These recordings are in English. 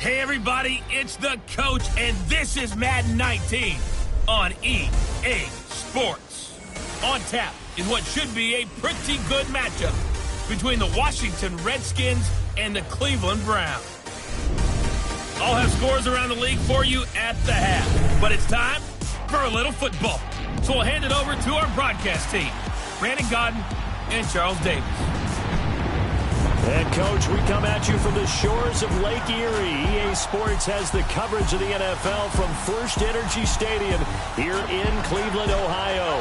Hey everybody, it's the coach, and this is Madden 19 on EA Sports. On tap is what should be a pretty good matchup between the Washington Redskins and the Cleveland Browns. I'll have scores around the league for you at the half, but it's time for a little football. So we'll hand it over to our broadcast team, Brandon Godden and Charles Davis. And, Coach, we come at you from the shores of Lake Erie. EA Sports has the coverage of the NFL from First Energy Stadium here in Cleveland, Ohio.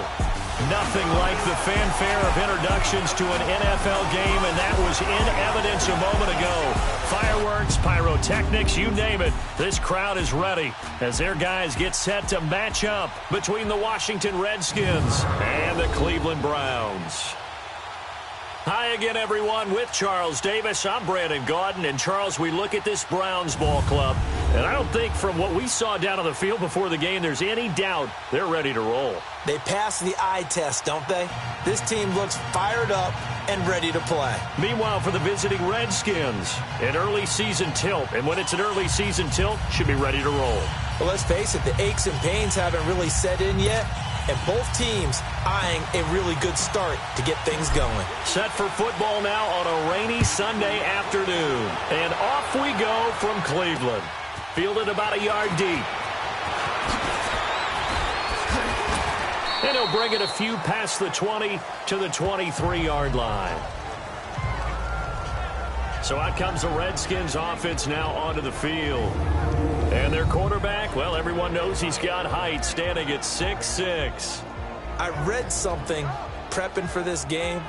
Nothing like the fanfare of introductions to an NFL game, and that was in evidence a moment ago. Fireworks, pyrotechnics, you name it. This crowd is ready as their guys get set to match up between the Washington Redskins and the Cleveland Browns. Hi again, everyone, with Charles Davis. I'm Brandon Godden. And, Charles, we look at this Browns ball club, and I don't think from what we saw down on the field before the game there's any doubt they're ready to roll. They pass the eye test, don't they? This team looks fired up and ready to play. Meanwhile, for the visiting Redskins, an early season tilt. And when it's an early season tilt, should be ready to roll. Well, let's face it, the aches and pains haven't really set in yet. And both teams eyeing a really good start to get things going. Set for football now on a rainy Sunday afternoon. And off we go from Cleveland. Fielded about a yard deep. And he'll bring it a few past the 20 to the 23-yard line. So out comes the Redskins offense now onto the field. And their quarterback, well, everyone knows he's got height, standing at 6'6". I read something prepping for this game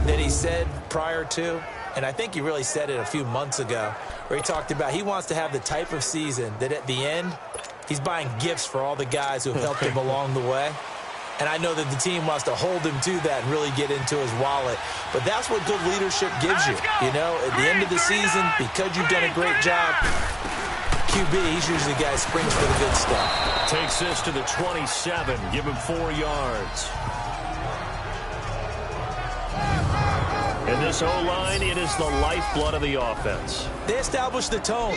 that he said prior to, and I think he really said it a few months ago, where he talked about he wants to have the type of season that at the end, he's buying gifts for all the guys who have helped him along the way. And I know that the team wants to hold him to that and really get into his wallet. But that's what good leadership gives you. You know, at the end of the season, because you've done a great job, QB, he's usually the guy who springs for the good stuff. Takes this to the 27, give him 4 yards. And this O-line, it is the lifeblood of the offense. They establish the tone.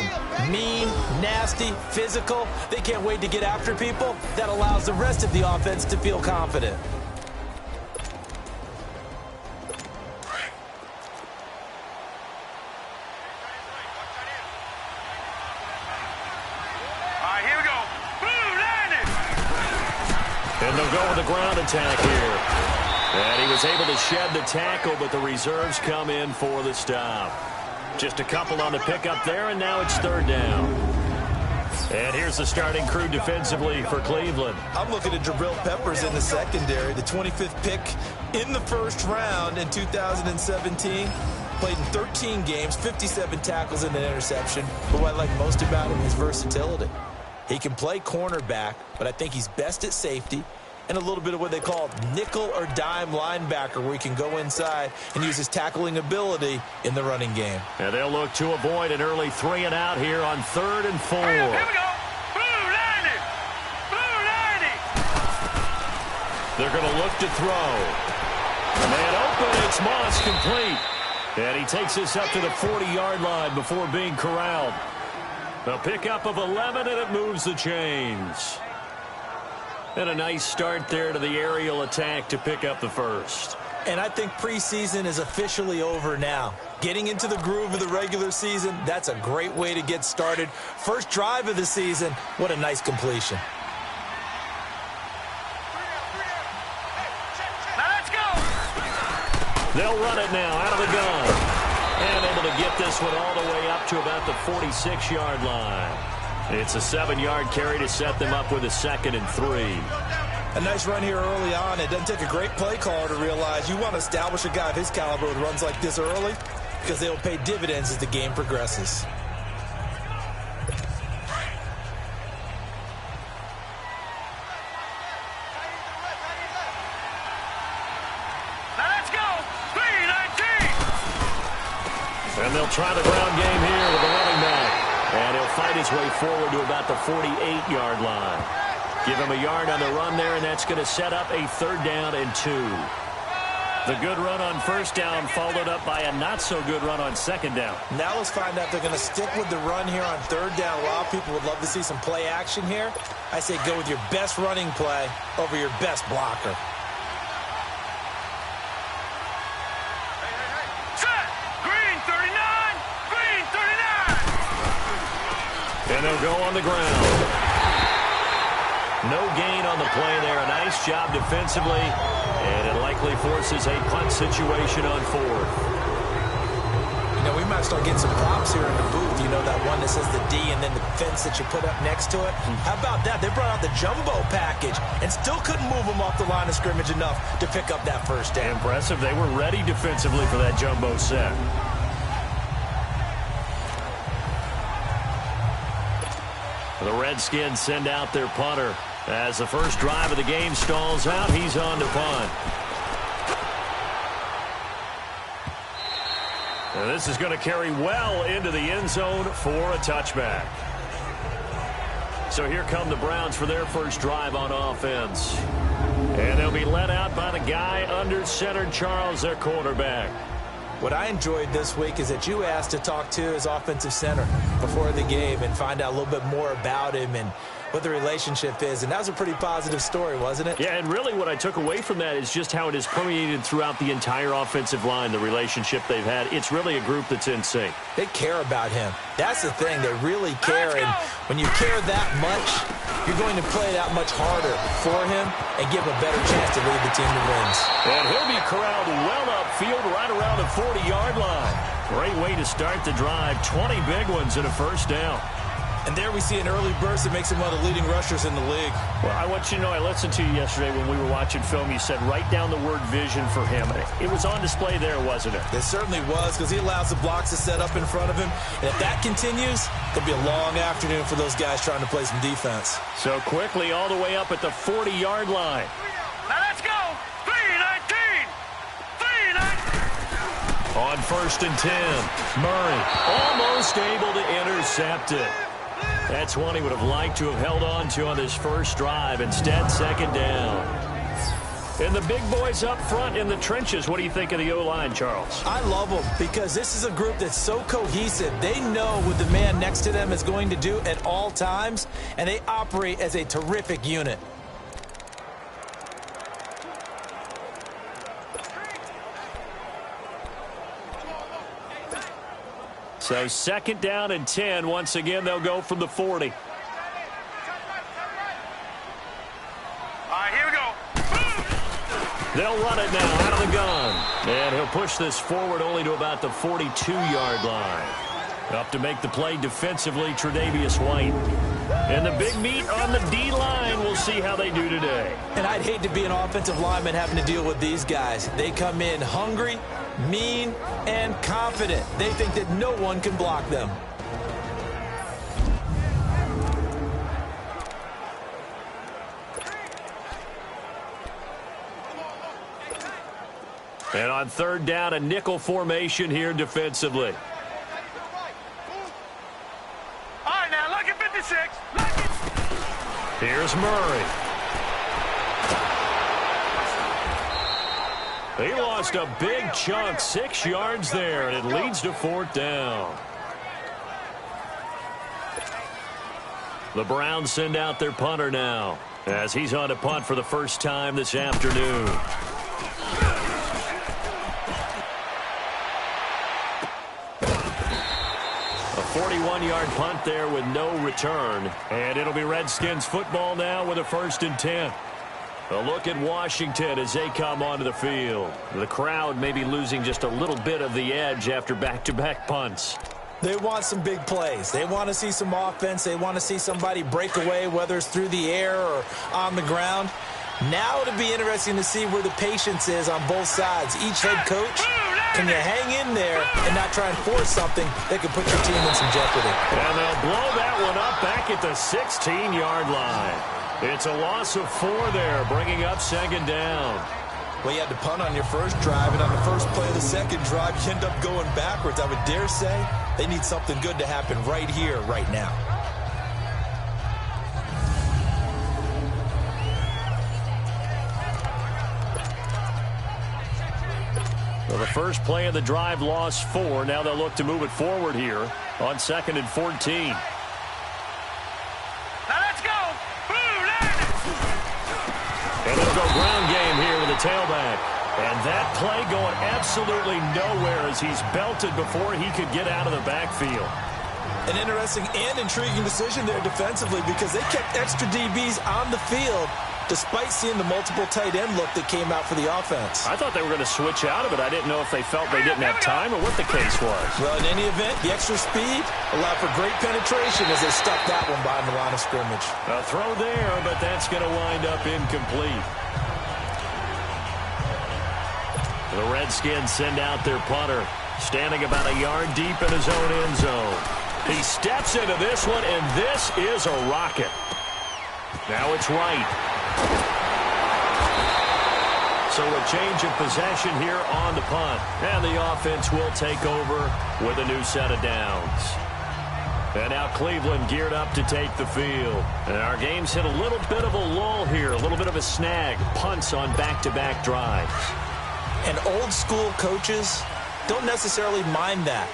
Mean, nasty, physical. They can't wait to get after people. That allows the rest of the offense to feel confident. And they'll go with the ground attack here. And he was able to shed the tackle, but the reserves come in for the stop. Just a couple on the pickup there, and now it's third down. And here's the starting crew defensively for Cleveland. I'm looking at Jabril Peppers in the secondary, the 25th pick in the first round in 2017. Played in 13 games, 57 tackles and an interception. But what I like most about him is versatility. He can play cornerback, but I think he's best at safety and a little bit of what they call nickel or dime linebacker, where he can go inside and use his tackling ability in the running game. And they'll look to avoid an early 3 and out here on 3rd and 4. Here we go. Blue 90. Blue 90. They're going to look to throw. Man open, it's Moss complete. And he takes this up to the 40-yard line before being corralled. A pickup of 11, and it moves the chains. And a nice start there to the aerial attack to pick up the first. And I think preseason is officially over now. Getting into the groove of the regular season, that's a great way to get started. First drive of the season, what a nice completion. Now let's go. They'll run it now out of the gun. And able to get this one all the way up to about the 46-yard line. It's a 7-yard carry to set them up with a 2nd and 3. A nice run here early on. It doesn't take a great play caller to realize you want to establish a guy of his caliber who runs like this early, because they will pay dividends as the game progresses. Now let's go. 319. And they'll try the ground game here with the running back. And he'll fight his way forward to about the 48-yard line. Give him a yard on the run there, and that's going to set up a 3rd down and 2. The good run on first down followed up by a not-so-good run on second down. Now let's find out if they're going to stick with the run here on third down. A lot of people would love to see some play action here. I say go with your best running play over your best blocker. Set. Green 39. Green 39. And they'll go on the ground. No gain on the play there. A nice job defensively. And it likely forces a punt situation on fourth. You know, we might start getting some props here in the booth. You know, that one that says the D and then the fence that you put up next to it. How about that? They brought out the jumbo package and still couldn't move them off the line of scrimmage enough to pick up that first down. Impressive. They were ready defensively for that jumbo set. The Redskins send out their punter. As the first drive of the game stalls out, he's on to punt. And this is going to carry well into the end zone for a touchback. So here come the Browns for their first drive on offense. And they'll be led out by the guy under center, Charles, their quarterback. What I enjoyed this week is that you asked to talk to his offensive center before the game and find out a little bit more about him and what the relationship is. And that was a pretty positive story, wasn't it? Yeah, and really what I took away from that is just how it is permeated throughout the entire offensive line, the relationship they've had. It's really a group that's in sync. They care about him. That's the thing. They really care. And when you care that much, you're going to play that much harder for him and give him a better chance to lead the team to wins. And he'll be corralled well upfield right around the 40-yard line. Great way to start the drive. 20 big ones and a first down. And there we see an early burst that makes him one of the leading rushers in the league. Well, I want you to know, I listened to you yesterday when we were watching film. You said write down the word vision for him. It was on display there, wasn't it? It certainly was, because he allows the blocks to set up in front of him. And if that continues, it'll be a long afternoon for those guys trying to play some defense. So quickly all the way up at the 40-yard line. Now let's go. 3-19. 3-19. On first and 10, Murray almost able to intercept it. That's one he would have liked to have held on to on this first drive. Instead, second down. And the big boys up front in the trenches. What do you think of the O-line, Charles? I love them because this is a group that's so cohesive. They know what the man next to them is going to do at all times, and they operate as a terrific unit. So second down and 10. Once again, they'll go from the 40. All right, here we go. They'll run it now out of the gun. And he'll push this forward only to about the 42-yard line. Up to make the play defensively, Tre'Davious White. And the big meat on the D-line. We'll see how they do today. And I'd hate to be an offensive lineman having to deal with these guys. They come in hungry, mean, and confident. They think that no one can block them. And on third down, a nickel formation here defensively. All right, now look at 56. Look at... Here's Murray. He lost a big chunk, 6 yards there, and it leads to fourth down. The Browns send out their punter now, as he's on to punt for the first time this afternoon. A 41-yard punt there with no return, and it'll be Redskins football now with a first and 10. A look at Washington as they come onto the field. The crowd may be losing just a little bit of the edge after back-to-back punts. They want some big plays. They want to see some offense. They want to see somebody break away, whether it's through the air or on the ground. Now it'll be interesting to see where the patience is on both sides. Each head coach, can you hang in there and not try and force something that could put your team in some jeopardy? And they'll blow that one up back at the 16-yard line. It's a loss of 4 there, bringing up second down. Well, you had to punt on your first drive, and on the first play of the second drive, you end up going backwards. I would dare say they need something good to happen right here, right now. the first play of the drive lost 4. Now they'll look to move it forward here on 2nd and 14. Now let's go. And they'll go ground game here with a tailback. And that play going absolutely nowhere as he's belted before he could get out of the backfield. An interesting and intriguing decision there defensively because they kept extra DBs on the field despite seeing the multiple tight end look that came out for the offense. I thought they were going to switch out of it. I didn't know if they felt they didn't have time or what the case was. Well, in any event, the extra speed allowed for great penetration as they stuck that one behind the line of scrimmage. A throw there, but that's going to wind up incomplete. The Redskins send out their punter, standing about a yard deep in his own end zone. He steps into this one, and this is a rocket. Now it's right. So a change of possession here on the punt. And the offense will take over with a new set of downs. And now Cleveland geared up to take the field. And our game's hit a little bit of a lull here, a little bit of a snag. Punts on back-to-back drives. And old-school coaches don't necessarily mind that.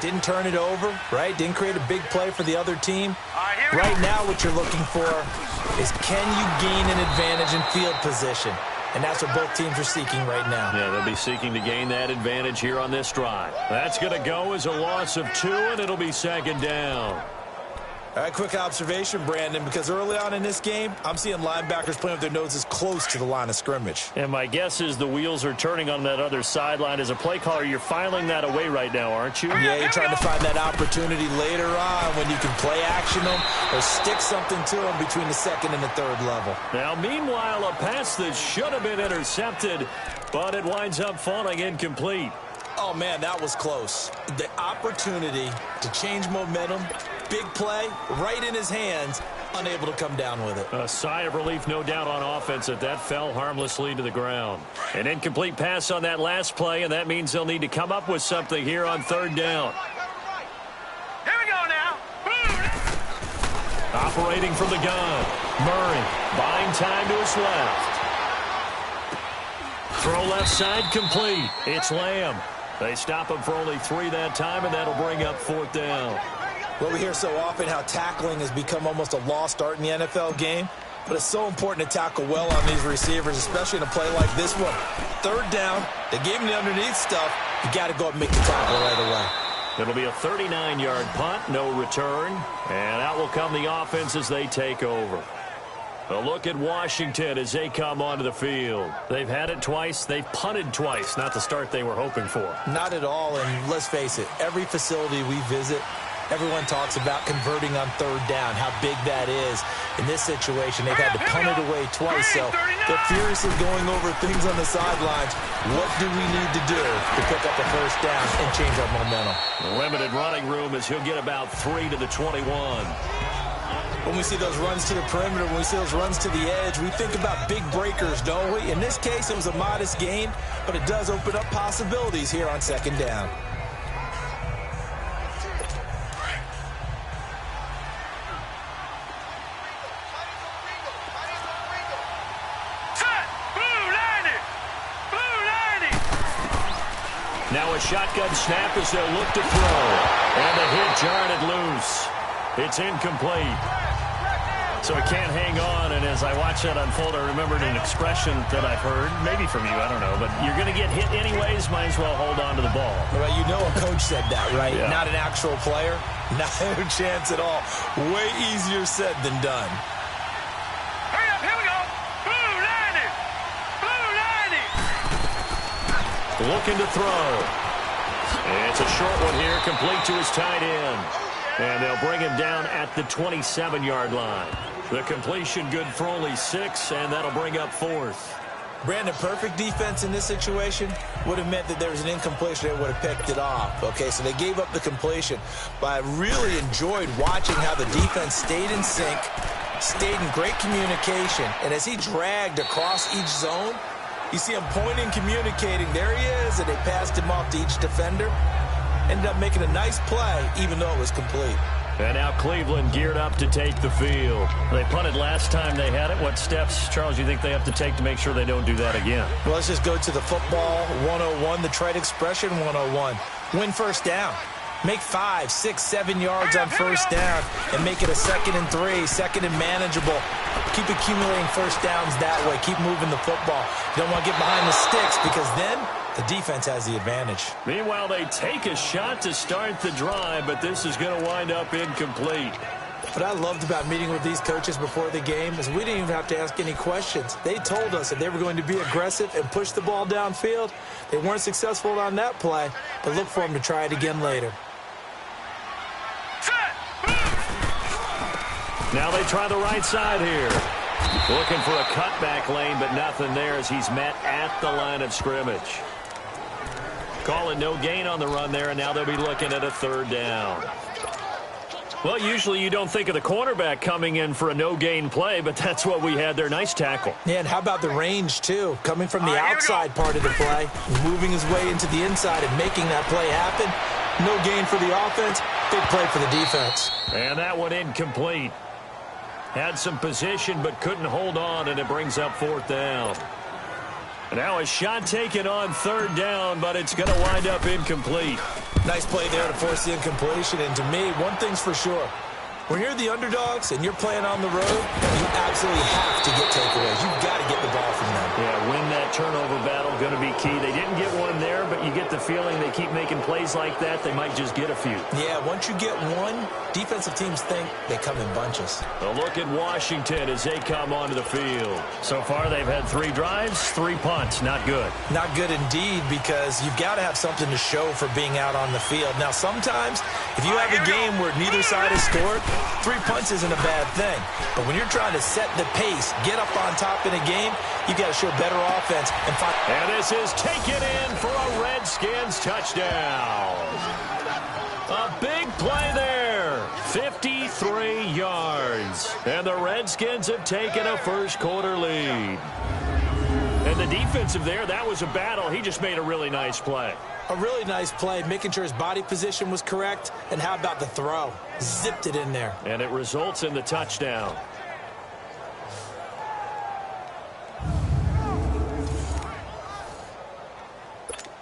Didn't turn it over, right? Didn't create a big play for the other team. Right now what you're looking for is can you gain an advantage in field position? And that's what both teams are seeking right now. Yeah, they'll be seeking to gain that advantage here on this drive. That's going to go as a loss of 2, and it'll be 2nd down. All right, quick observation, Brandon, because early on in this game, I'm seeing linebackers playing with their noses close to the line of scrimmage. And my guess is the wheels are turning on that other sideline. As a play caller, you're filing that away right now, aren't you? Yeah, you're trying to find that opportunity later on when you can play action them or stick something to them between the 2nd and the 3rd level. Now, meanwhile, a pass that should have been intercepted, but it winds up falling incomplete. Oh, man, that was close. The opportunity to change momentum, big play, right in his hands, unable to come down with it. A sigh of relief, no doubt, on offense that fell harmlessly to the ground. An incomplete pass on that last play, and that means they'll need to come up with something here on 3rd down. Here we go now. Operating from the gun, Murray buying time to his left. Throw left side complete. It's Lamb. They stop him for only 3 that time, and that'll bring up 4th down. Well, we hear so often how tackling has become almost a lost art in the NFL game, but it's so important to tackle well on these receivers, especially in a play like this one. 3rd down, they gave him the underneath stuff. You got to go and make the tackle right away. It'll be a 39-yard punt, no return, and out will come the offense as they take over. A look at Washington as they come onto the field. They've had it twice. They've punted twice. Not the start they were hoping for. Not at all, and let's face it, every facility we visit, everyone talks about converting on 3rd down, how big that is. In this situation, they've had to punt it away twice, so they're furiously going over things on the sidelines. What do we need to do to pick up a 1st down and change our momentum? Limited running room as he'll get about 3 to the 21. When we see those runs to the perimeter, when we see those runs to the edge, we think about big breakers, don't we? In this case, it was a modest gain, but it does open up possibilities here on 2nd down. Now a shotgun snap as they'll look to throw. And the hit jarred it loose. It's incomplete. So he can't hang on, and as I watch that unfold, I remembered an expression that I've heard, maybe from you, I don't know, but you're going to get hit anyways, might as well hold on to the ball. Well, you know a coach said that, right? Yeah. Not an actual player. Not a chance at all. Way easier said than done. Hurry up, here we go. Blue 90. Looking to throw. It's a short one here, complete to his tight end. And they'll bring him down at the 27-yard line. The completion good for only 6, and that'll bring up 4th. Brandon, perfect defense in this situation would have meant that there was an incompletion that would have picked it off. Okay, so they gave up the completion. But I really enjoyed watching how the defense stayed in sync, stayed in great communication. And as he dragged across each zone, you see him pointing, communicating. There he is, and they passed him off to each defender. Ended up making a nice play, even though it was complete. And now Cleveland geared up to take the field. They punted last time they had it. What steps, Charles, you think they have to take to make sure they don't do that again? Well, let's just go to the football 101, the trade expression 101. Win first down. Make 5, 6, 7 yards on first down and make it a 2nd and 3, 2nd and manageable. Keep accumulating first downs that way. Keep moving the football. You don't want to get behind the sticks because then the defense has the advantage. Meanwhile, they take a shot to start the drive, but this is going to wind up incomplete. What I loved about meeting with these coaches before the game is we didn't even have to ask any questions. They told us that they were going to be aggressive and push the ball downfield. They weren't successful on that play, but look for them to try it again later. Now they try the right side here. Looking for a cutback lane, but nothing there as he's met at the line of scrimmage. Calling no gain on the run there, and now they'll be looking at a 3rd down. Well, usually you don't think of the cornerback coming in for a no-gain play, but that's what we had there. Nice tackle. Yeah, and how about the range, too? Coming from the outside part of the play, moving his way into the inside and making that play happen. No gain for the offense, big play for the defense. And that one incomplete. Had some position but couldn't hold on, and it brings up 4th down. Now a shot taken on 3rd down, but it's going to wind up incomplete. Nice play there to force the incompletion. And to me, one thing's for sure. When you're the underdogs and you're playing on the road, you absolutely have to get takeaways. You've got to get the ball from them. Yeah, win that turnover battle, going to be key. They didn't get one there, but you get the feeling they keep making plays like that, they might just get a few. Yeah, once you get one, defensive teams think they come in bunches. A look at Washington as they come onto the field. So far, they've had 3 drives, 3 punts. Not good. Not good indeed, because you've got to have something to show for being out on the field. Now, sometimes, if you have a game where neither side has scored, 3 punts isn't a bad thing. But when you're trying to set the pace, get up on top in a game, you've got to show better offense. And this is taken in for a Redskins touchdown. A big play there. 53 yards. And the Redskins have taken a first-quarter lead. And the defensive there, that was a battle. He just made a really nice play. A really nice play, making sure his body position was correct. And how about the throw? Zipped it in there. And it results in the touchdown.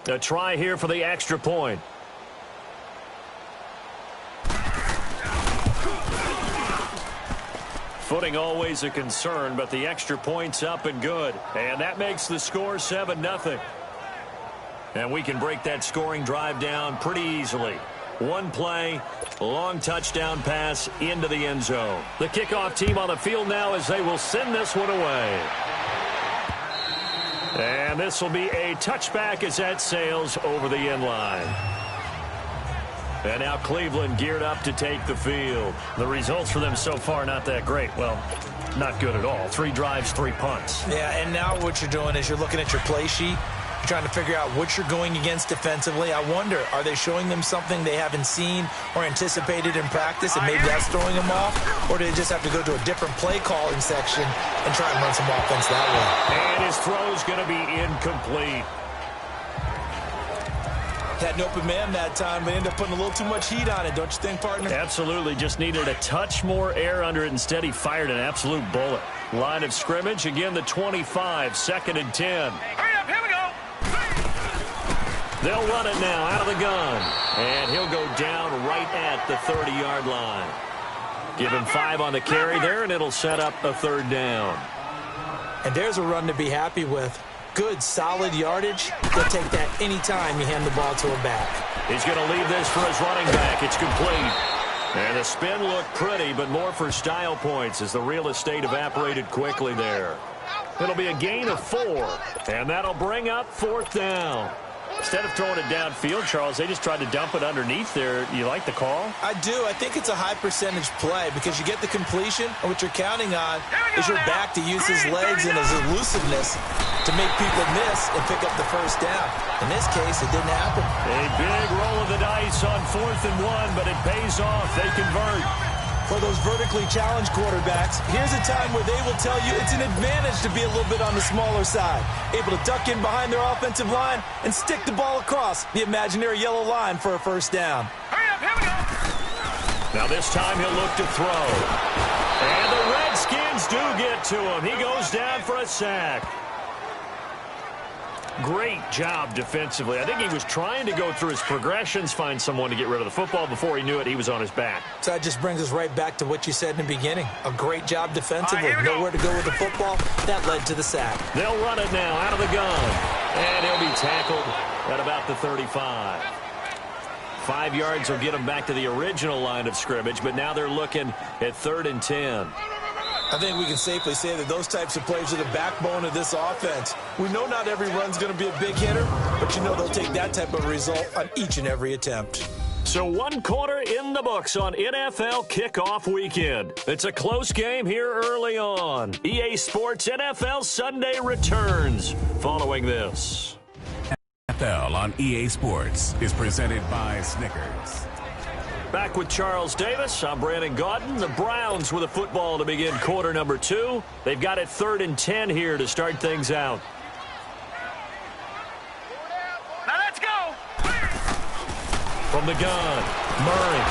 A try here for the extra point. Footing always a concern, but the extra point's up and good. And that makes the score 7-0. And we can break that scoring drive down pretty easily. One play, long touchdown pass into the end zone. The kickoff team on the field now as they will send this one away. And this will be a touchback as that sails over the end line. And now Cleveland geared up to take the field. The results for them so far not that great. Well, not good at all. 3 drives, 3 punts. Yeah, and now what you're doing is you're looking at your play sheet. You're trying to figure out what you're going against defensively. I wonder, are they showing them something they haven't seen or anticipated in practice, and maybe that's throwing them off? Or do they just have to go to a different play calling section and try and run some offense that way? And his throw's going to be incomplete. Had an open man that time, but ended up putting a little too much heat on it, don't you think, partner? Absolutely. Just needed a touch more air under it. Instead, he fired an absolute bullet. Line of scrimmage, again, the 25, 2nd and 10. Hurry up, here we go. They'll run it now out of the gun. And he'll go down right at the 30-yard line. Give him 5 on the carry there, and it'll set up a 3rd down. And there's a run to be happy with. Good, solid yardage. They'll take that anytime you hand the ball to him back. He's going to leave this for his running back. It's complete. And the spin looked pretty, but more for style points as the real estate evaporated quickly there. It'll be a gain of 4, and that'll bring up 4th down. Instead of throwing it downfield, Charles, they just tried to dump it underneath there. You like the call? I do. I think it's a high percentage play because you get the completion, and what you're counting on is your back to use his legs and his elusiveness to make people miss and pick up the first down. In this case, it didn't happen. A big roll of the dice on 4th and 1, but it pays off. They convert. For those vertically challenged quarterbacks, here's a time where they will tell you it's an advantage to be a little bit on the smaller side. Able to duck in behind their offensive line and stick the ball across the imaginary yellow line for a first down. Hurry up, here we go. Now this time he'll look to throw. And the Redskins do get to him. He goes down for a sack. Great job defensively. I think he was trying to go through his progressions, find someone to get rid of the football. Before he knew it, he was on his back. So that just brings us right back to what you said in the beginning. A great job defensively. Nowhere to go with the football. That led to the sack. They'll run it now out of the gun. And he'll be tackled at about the 35. 5 yards will get them back to the original line of scrimmage, but now they're looking at 3rd and 10. I think we can safely say that those types of plays are the backbone of this offense. We know not every run's going to be a big hitter, but you know they'll take that type of result on each and every attempt. So 1 quarter in the books on NFL kickoff weekend. It's a close game here early on. EA Sports NFL Sunday returns following this. NFL on EA Sports is presented by Snickers. Back with Charles Davis. I'm Brandon Gaudin. The Browns with a football to begin quarter number 2. They've got it 3rd and 10 here to start things out. Now let's go. From the gun, Murray.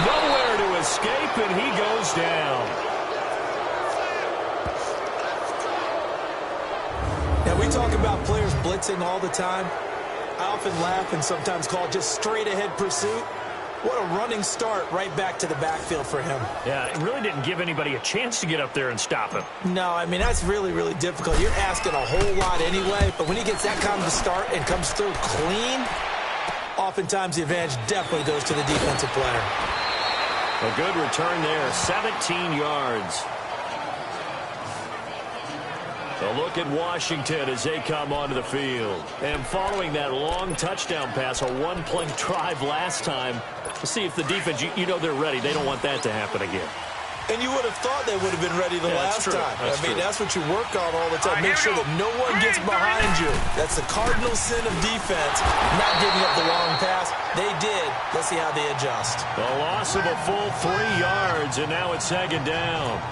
Nowhere to escape, and he goes down. Now, we talk about players blitzing all the time. I often laugh and sometimes call it just straight-ahead pursuit. What a running start right back to the backfield for him. Yeah, it really didn't give anybody a chance to get up there and stop him. No, I mean, that's really, really difficult. You're asking a whole lot anyway, but when he gets that kind of a start and comes through clean, oftentimes the advantage definitely goes to the defensive player. A good return there, 17 yards. A look at Washington as they come onto the field. And following that long touchdown pass, a one-play drive last time, to see if the defense, you know they're ready. They don't want that to happen again. And you would have thought they would have been ready the last time. I mean, that's what you work on all the time. Make sure that no one gets behind you. That's the cardinal sin of defense, not giving up the long pass. They did. Let's see how they adjust. The loss of a full 3 yards, and now it's 2nd down.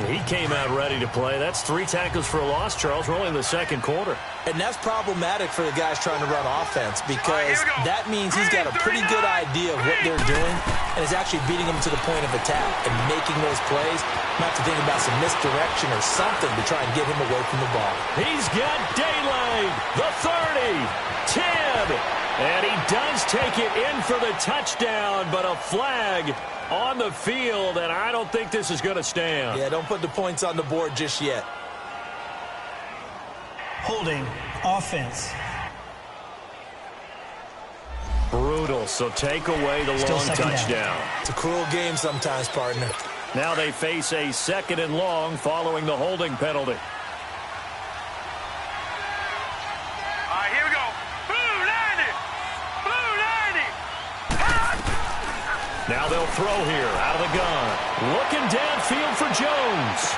He came out ready to play. That's 3 tackles for a loss, Charles. We're only in the 2nd quarter. And that's problematic for the guys trying to run offense because that means he's got a pretty good idea of what they're doing and is actually beating them to the point of attack and making those plays. Not to think about some misdirection or something to try and get him away from the ball. He's got daylight. The 30, 10, and he does take it in for the touchdown, but a flag on the field, and I don't think this is going to stand. Yeah, don't put the points on the board just yet. Holding offense. Brutal, so take away the long touchdown. It's a cruel game sometimes, partner. Now they face a 2nd and long following the holding penalty. All right, here we go. Blue 90. Blue 90. Now they'll throw here out of the gun. Looking downfield for Jones.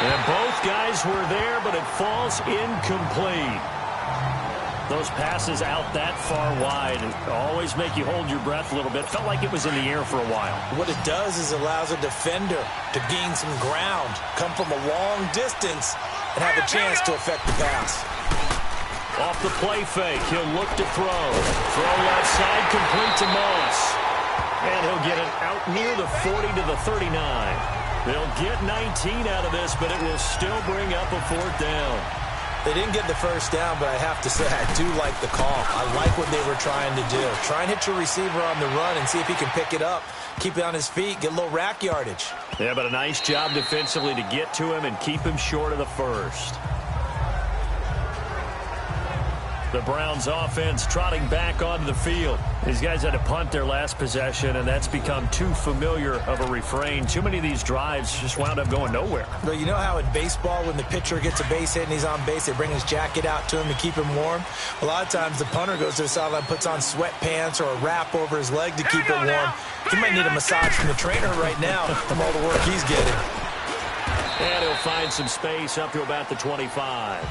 And both guys were there, but it falls incomplete. Those passes out that far wide always make you hold your breath a little bit. Felt like it was in the air for a while. What it does is allows a defender to gain some ground, come from a long distance, and have a chance to affect the pass. Off the play fake, he'll look to throw. Throw left side, complete to Moss. And he'll get it out near the 40 to the 39. They'll get 19 out of this, but it will still bring up a 4th down. They didn't get the first down, but I have to say I do like the call. I like what they were trying to do. Try and hit your receiver on the run and see if he can pick it up. Keep it on his feet, get a little rack yardage. Yeah, but a nice job defensively to get to him and keep him short of the first. The Browns offense trotting back onto the field. These guys had to punt their last possession, and that's become too familiar of a refrain. Too many of these drives just wound up going nowhere. But you know how in baseball, when the pitcher gets a base hit and he's on base, they bring his jacket out to him to keep him warm? A lot of times the punter goes to the sideline, puts on sweatpants or a wrap over his leg to keep it warm. He might need a massage from the trainer right now from all the work he's getting. And he'll find some space up to about the 25.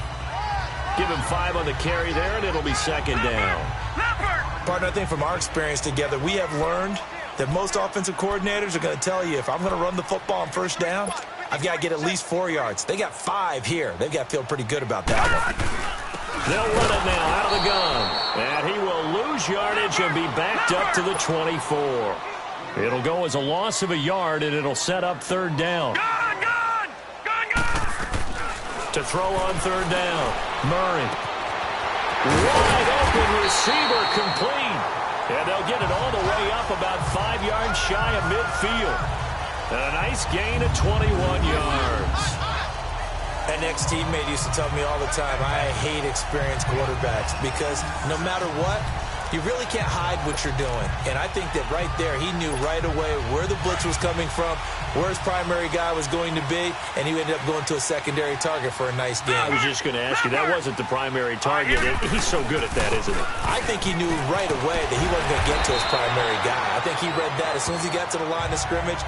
Give him 5 on the carry there, and it'll be 2nd down. Partner, I think from our experience together, we have learned that most offensive coordinators are going to tell you, if I'm going to run the football on 1st down, I've got to get at least 4 yards. They got 5 here. They've got to feel pretty good about that one. They'll run it now out of the gun. And he will lose yardage and be backed up to the 24. It'll go as a loss of a yard, and it'll set up third down. Gun! To throw on third down, Murray. Wide open receiver complete. And they'll get it all the way up about 5 yards shy of midfield. And a nice gain of 21 yards. An ex-teammate used to tell me all the time, I hate experienced quarterbacks because no matter what, you really can't hide what you're doing. And I think that right there, he knew right away where the blitz was coming from, where his primary guy was going to be, and he ended up going to a secondary target for a nice game. I was just going to ask you, that wasn't the primary target. He's so good at that, isn't he? I think he knew right away that he wasn't going to get to his primary guy. I think he read that as soon as he got to the line of scrimmage,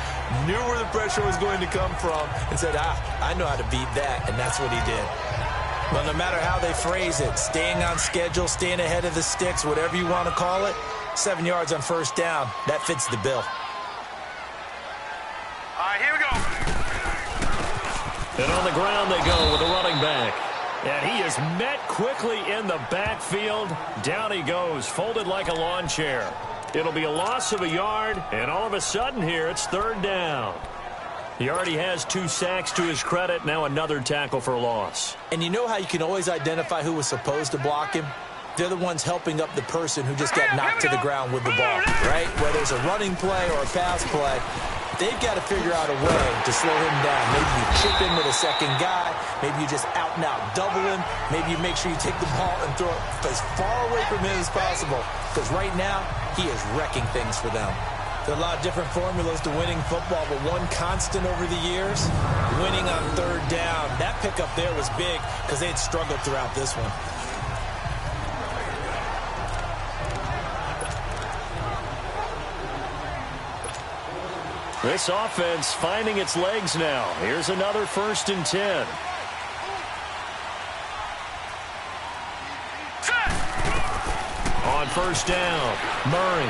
knew where the pressure was going to come from, and said, I know how to beat that, and that's what he did. But no matter how they phrase it, staying on schedule, staying ahead of the sticks, whatever you want to call it, 7 yards on first down, that fits the bill. All right, here we go. And on the ground they go with the running back. And he is met quickly in the backfield. Down he goes, folded like a lawn chair. It'll be a loss of a yard, and all of a sudden here it's third down. He already has 2 sacks to his credit, now another tackle for loss. And you know how you can always identify who was supposed to block him? They're the ones helping up the person who just got knocked to the ground with the ball, right? Whether it's a running play or a pass play, they've got to figure out a way to slow him down. Maybe you chip in with a second guy. Maybe you just out-and-out double him. Maybe you make sure you take the ball and throw it as far away from him as possible. Because right now, he is wrecking things for them. There are a lot of different formulas to winning football, but one constant over the years, winning on third down. That pickup there was big because they had struggled throughout this one. This offense finding its legs now. Here's another 1st and 10. On first down, Murray.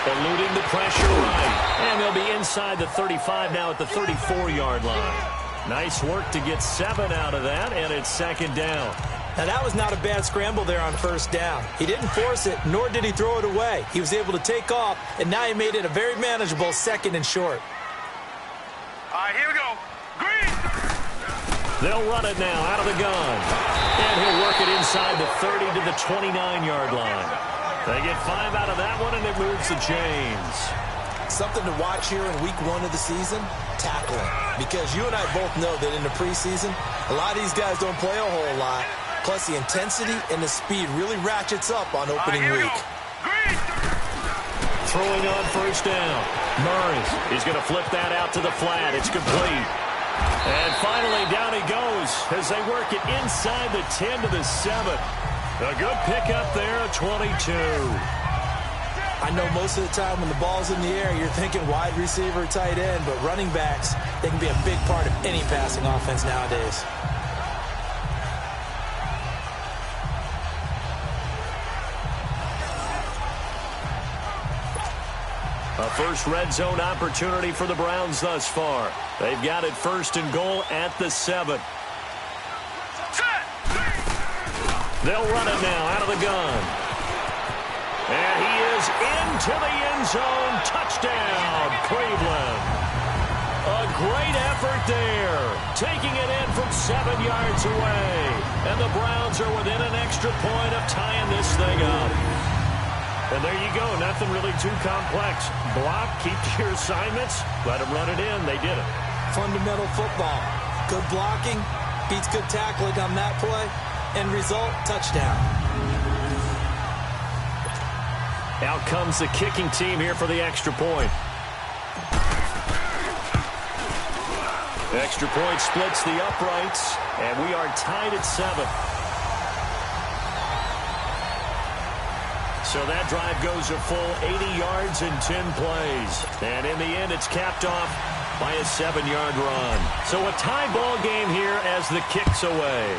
Eluding the pressure right. And they'll be inside the 35 now at the 34-yard line. Nice work to get 7 out of that, and it's 2nd down. Now, that was not a bad scramble there on first down. He didn't force it, nor did he throw it away. He was able to take off, and now he made it a very manageable 2nd and short. All right, here we go. Green. They'll run it now out of the gun. And he'll work it inside the 30 to the 29-yard line. They get 5 out of that one, and it moves the chains. Something to watch here in week 1 of the season, tackling. Because you and I both know that in the preseason, a lot of these guys don't play a whole lot. Plus, the intensity and the speed really ratchets up on opening week. Throwing on first down. Murray. He's going to flip that out to the flat. It's complete. And finally, down he goes as they work it inside the 10 to the 7. A good pickup there, a 22. I know most of the time when the ball's in the air, you're thinking wide receiver, tight end, but running backs, they can be a big part of any passing offense nowadays. A first red zone opportunity for the Browns thus far. They've got it 1st and goal at the 7. They'll run it now out of the gun. And he is into the end zone. Touchdown, Cleveland. A great effort there. Taking it in from 7 yards away. And the Browns are within an extra point of tying this thing up. And there you go. Nothing really too complex. Block, keep to your assignments, let them run it in. They did it. Fundamental football. Good blocking beats good tackling on that play. End result, touchdown. Out comes the kicking team here for the extra point. The extra point splits the uprights, and we are tied at 7. So that drive goes a full 80 yards in 10 plays. And in the end, it's capped off by a 7-yard run. So a tie ball game here as the kick's away.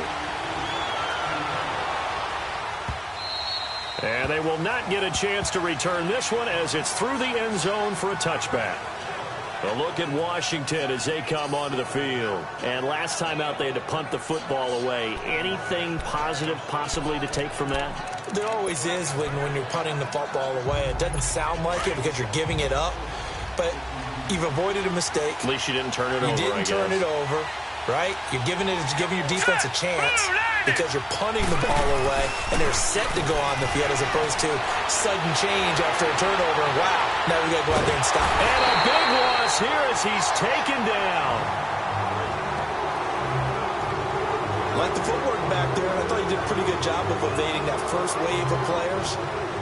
And they will not get a chance to return this one as it's through the end zone for a touchback. A look at Washington as they come onto the field. And last time out, they had to punt the football away. Anything positive possibly to take from that? There always is when you're punting the football away. It doesn't sound like it because you're giving it up. but you've avoided a mistake. At least you didn't turn it over, You didn't turn it over, right? You're giving your defense a chance because you're punting the ball away, and they're set to go on the field as opposed to sudden change after a turnover. And wow, now we got to go out there and stop. And a big loss here as he's taken down. Like the footwork back there, I thought he did a pretty good job of evading that first wave of players.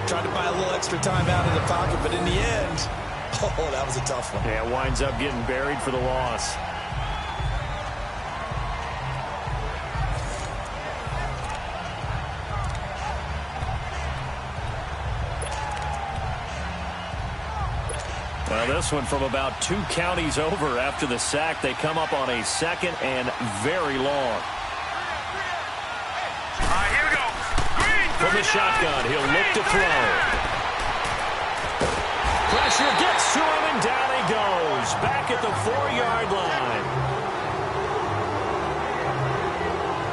Tried to buy a little extra time out of the pocket, but in the end, oh, that was a tough one. Yeah, winds up getting buried for the loss. Well, this one from about 2 counties over after the sack. They come up on a 2nd and very long. Here we go. Green, From the shotgun, he'll look to throw. Pressure gets to him, and down he goes. Back at the 4-yard line.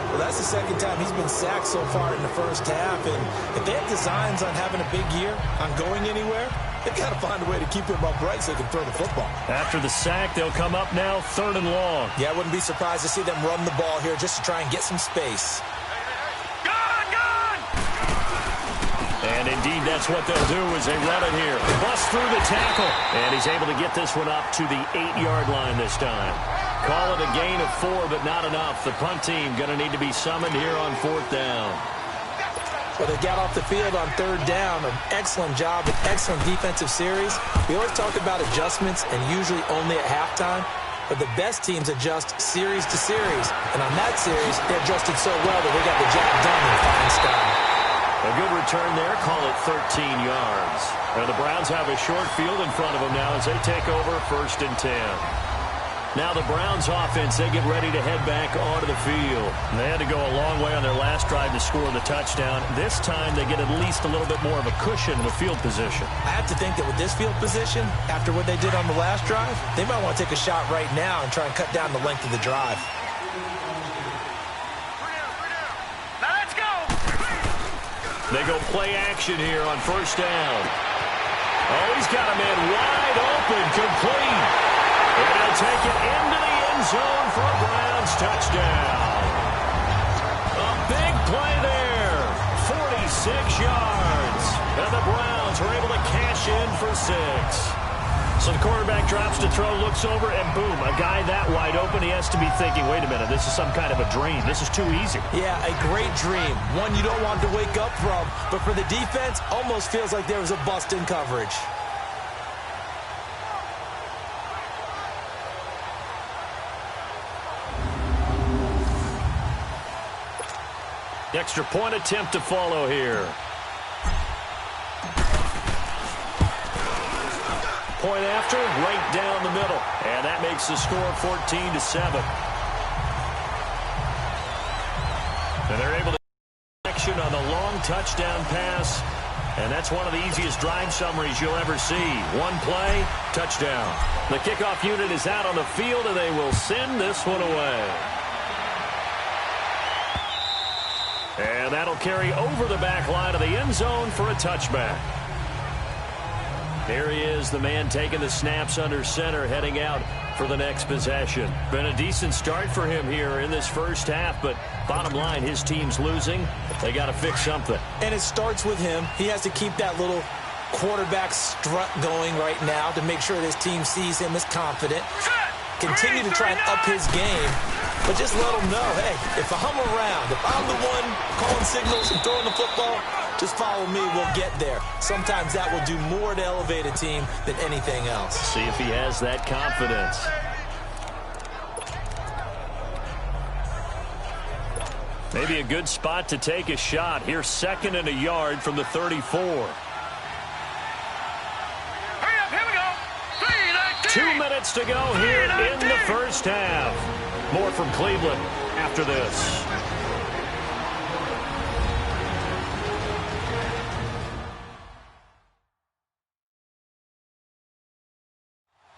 Well, that's the second time he's been sacked so far in the first half. And if they have designs on having a big year, on going anywhere, they've got to find a way to keep him upright so they can throw the football. After the sack, they'll come up now 3rd and long. Yeah, I wouldn't be surprised to see them run the ball here just to try and get some space. And indeed, that's what they'll do as they run it here. Bust through the tackle. And he's able to get this one up to the 8-yard line this time. Call it a gain of 4, but not enough. The punt team going to need to be summoned here on 4th down. Well, they got off the field on 3rd down. An excellent job, an excellent defensive series. We always talk about adjustments and usually only at halftime. But the best teams adjust series to series. And on that series, they adjusted so well that they got the job done in fine style. A good return there. Call it 13 yards. And the Browns have a short field in front of them now as they take over 1st and 10. Now the Browns offense, they get ready to head back onto the field. They had to go a long way on their last drive to score the touchdown. This time they get at least a little bit more of a cushion with field position. I have to think that with this field position, after what they did on the last drive, they might want to take a shot right now and try and cut down the length of the drive. Now let's go. They go play action here on 1st down. Oh, he's got a man wide open, complete. And he'll take it into the end zone for a Browns touchdown. A big play there. 46 yards. And the Browns are able to cash in for 6. So the quarterback drops to throw, looks over, and boom, a guy that wide open, he has to be thinking, wait a minute, this is some kind of a dream. This is too easy. Yeah, a great dream. One you don't want to wake up from. But for the defense, almost feels like there was a bust in coverage. Extra point attempt to follow here. Point after, right down the middle. And that makes the score 14-7. And they're able to action on the long touchdown pass. And that's one of the easiest drive summaries you'll ever see. One play, touchdown. The kickoff unit is out on the field, and they will send this one away. And that'll carry over the back line of the end zone for a touchback. There he is, the man taking the snaps under center, heading out for the next possession. Been a decent start for him here in this first half, but bottom line, his team's losing. They got to fix something. And it starts with him. He has to keep that little quarterback strut going right now to make sure this team sees him as confident. Continue to try and up his game, but just let him know, hey, if I'm around, if I'm the one calling signals and throwing the football, just follow me, we'll get there. Sometimes that will do more to elevate a team than anything else. See if he has that confidence. Maybe a good spot to take a shot. Here, 2nd and a yard from the 34. 2 minutes to go here in the first half. More from Cleveland after this.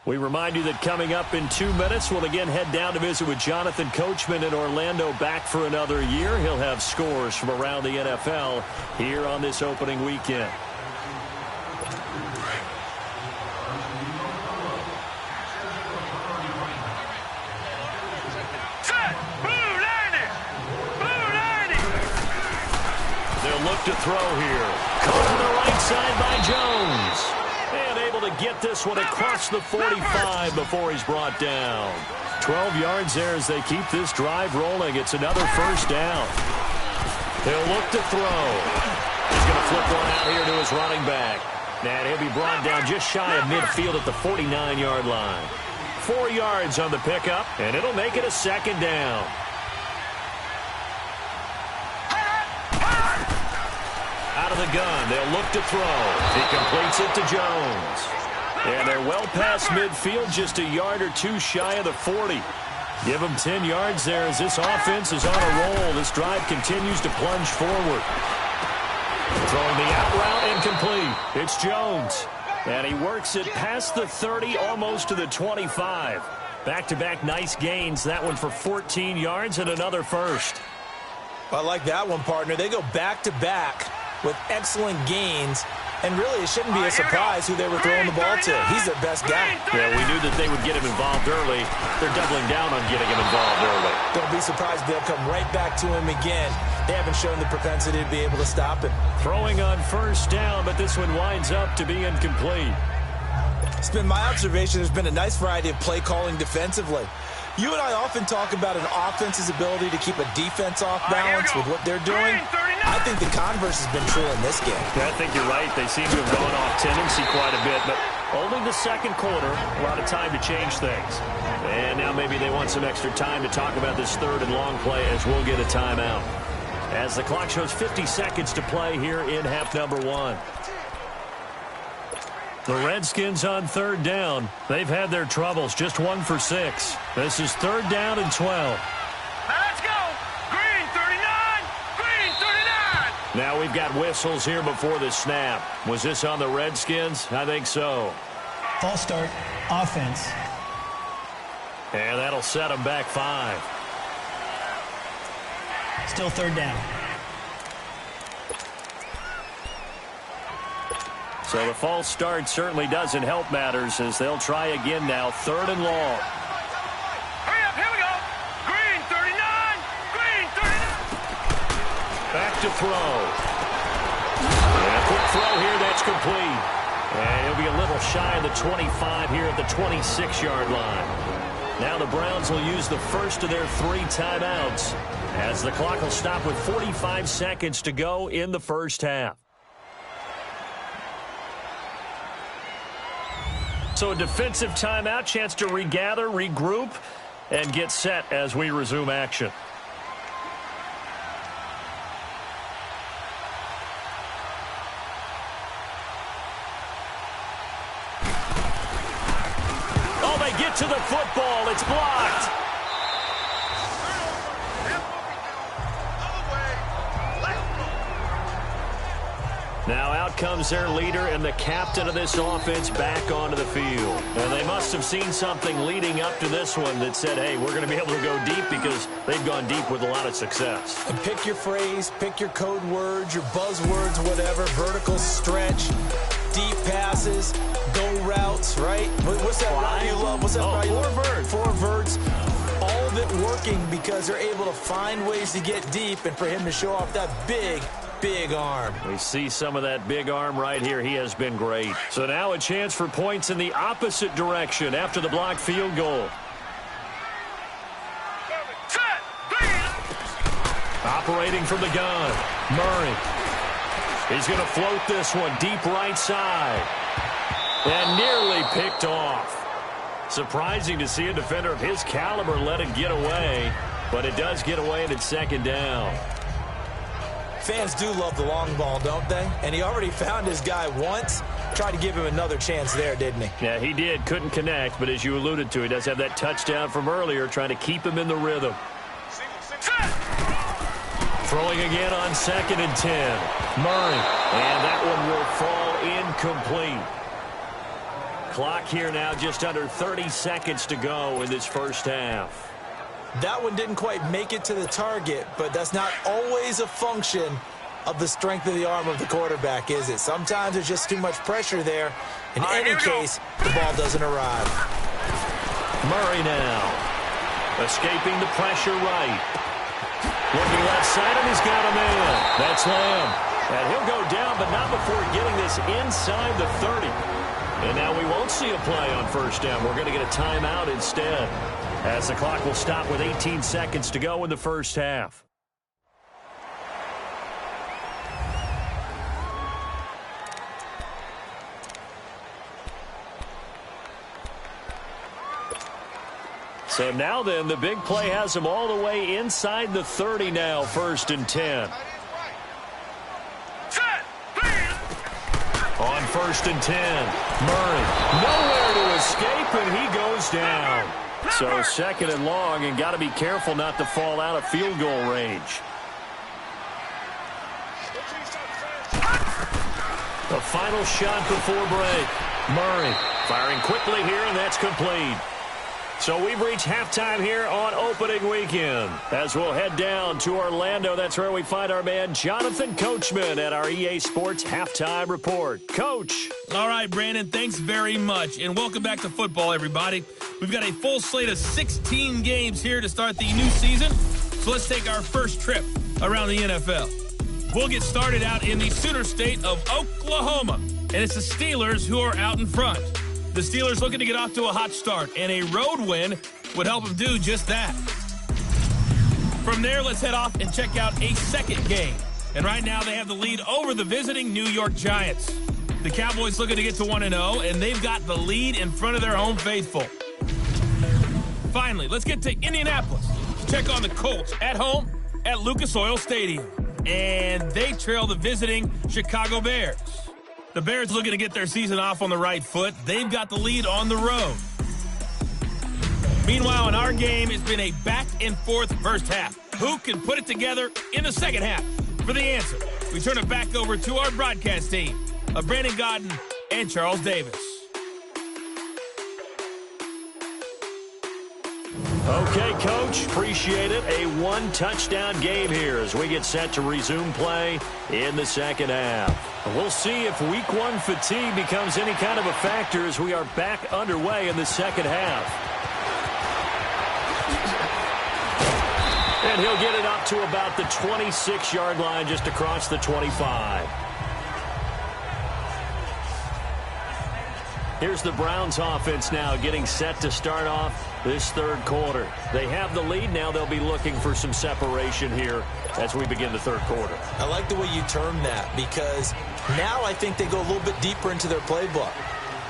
We remind you that coming up in 2 minutes, we'll again head down to visit with Jonathan Coachman in Orlando, back for another year. He'll have scores from around the NFL here on this opening weekend. They'll look to throw here. Caught on the right side by Jones. And able to get this one across the 45 before he's brought down. 12 yards there as they keep this drive rolling. It's another first down. He'll look to throw. He's going to flip one out here to his running back. And he'll be brought down just shy of midfield at the 49-yard line. 4 yards on the pickup, and it'll make it a second down. Out of the gun, they'll look to throw. He completes it to Jones. And they're well past midfield, just a yard or two shy of the 40. Give them 10 yards there as this offense is on a roll. This drive continues to plunge forward. Throwing the out route, incomplete. It's Jones. And he works it past the 30, almost to the 25. Back-to-back nice gains. That one for 14 yards and another first. I like that one, partner. They go back-to-back with excellent gains. And really, it shouldn't be a surprise who they were throwing the ball to. He's their best guy. Yeah, we knew that they would get him involved early. They're doubling down on getting him involved early. Don't be surprised they'll come right back to him again. They haven't shown the propensity to be able to stop him. Throwing on first down, but this one winds up to be incomplete. It's been my observation there's been a nice variety of play calling defensively. You and I often talk about an offense's ability to keep a defense off balance with what they're doing. I think the converse has been true in this game. Yeah, I think you're right. They seem to have gone off tendency quite a bit, but only the second quarter, a lot of time to change things. And now maybe they want some extra time to talk about this third and long play as we'll get a timeout. As the clock shows 50 seconds to play here in half number one. The Redskins on third down. They've had their troubles, just 1 for 6. This is third down and 12. Now let's go. Green 39. Green 39. Now we've got whistles here before the snap. Was this on the Redskins? I think so. False start, offense. And that'll set them back 5. Still third down. So the false start certainly doesn't help matters as they'll try again now. Third and long. Hurry up, here we go. Green 39. Green 39. Back to throw. And a quick throw here, that's complete. And he'll be a little shy of the 25 here at the 26-yard line. Now the Browns will use the first of their 3 timeouts as the clock will stop with 45 seconds to go in the first half. So a defensive timeout, chance to regather, regroup, and get set as we resume action. Oh, they get to the football. It's blocked. Now out comes their leader and the captain of this offense back onto the field. And they must have seen something leading up to this one that said, hey, we're going to be able to go deep because they've gone deep with a lot of success. And pick your phrase, pick your code words, your buzzwords, whatever, vertical stretch, deep passes, go routes, right? What's that route you love? What's that route you love? 4 verts. 4 verts. All of it working because they're able to find ways to get deep and for him to show off that big arm. We see some of that big arm right here. He has been great. So now a chance for points in the opposite direction after the blocked field goal. Operating from the gun, Murray. He's going to float this one deep right side. And nearly picked off. Surprising to see a defender of his caliber let it get away. But it does get away and it's second down. Fans do love the long ball, don't they? And he already found his guy once. Tried to give him another chance there, didn't he? Yeah, he did. Couldn't connect, but as you alluded to, he does have that touchdown from earlier, trying to keep him in the rhythm. Throwing again on 2nd and 10. Murray. And that one will fall incomplete. Clock here now just under 30 seconds to go in this first half. That one didn't quite make it to the target, but that's not always a function of the strength of the arm of the quarterback, is it? Sometimes there's just too much pressure there. In any case, the ball doesn't arrive. Murray now. Escaping the pressure right. Looking left side, and he's got a man. That's Lamb. And he'll go down, but not before getting this inside the 30. And now we won't see a play on first down. We're going to get a timeout instead, as the clock will stop with 18 seconds to go in the first half. So now then, the big play has him all the way inside the 30 now, 1st and 10. On 1st and 10, Murray, nowhere to escape, and he goes down. So 2nd and long, and got to be careful not to fall out of field goal range. The final shot before break. Murray firing quickly here, and that's complete. So we've reached halftime here on opening weekend. As we'll head down to Orlando, that's where we find our man Jonathan Coachman at our EA Sports Halftime Report. Coach. All right, Brandon, thanks very much. And welcome back to football, everybody. We've got a full slate of 16 games here to start the new season. So let's take our first trip around the NFL. We'll get started out in the Sooner State of Oklahoma. And it's the Steelers who are out in front. The Steelers looking to get off to a hot start, and a road win would help them do just that. From there, let's head off and check out a second game. And right now, they have the lead over the visiting New York Giants. The Cowboys looking to get to 1-0, and they've got the lead in front of their home faithful. Finally, let's get to Indianapolis to check on the Colts at home at Lucas Oil Stadium. And they trail the visiting Chicago Bears. The Bears looking to get their season off on the right foot. They've got the lead on the road. Meanwhile, in our game, it's been a back-and-forth first half. Who can put it together in the second half? For the answer, we turn it back over to our broadcast team of Brandon Godden and Charles Davis. Okay, Coach, appreciate it. A one-touchdown game here as we get set to resume play in the second half. We'll see if Week 1 fatigue becomes any kind of a factor as we are back underway in the second half. And he'll get it up to about the 26-yard line, just across the 25. Here's the Browns offense now getting set to start off this third quarter. They have the lead. Now they'll be looking for some separation here as we begin the third quarter. I like the way you term that, because now I think they go a little bit deeper into their playbook.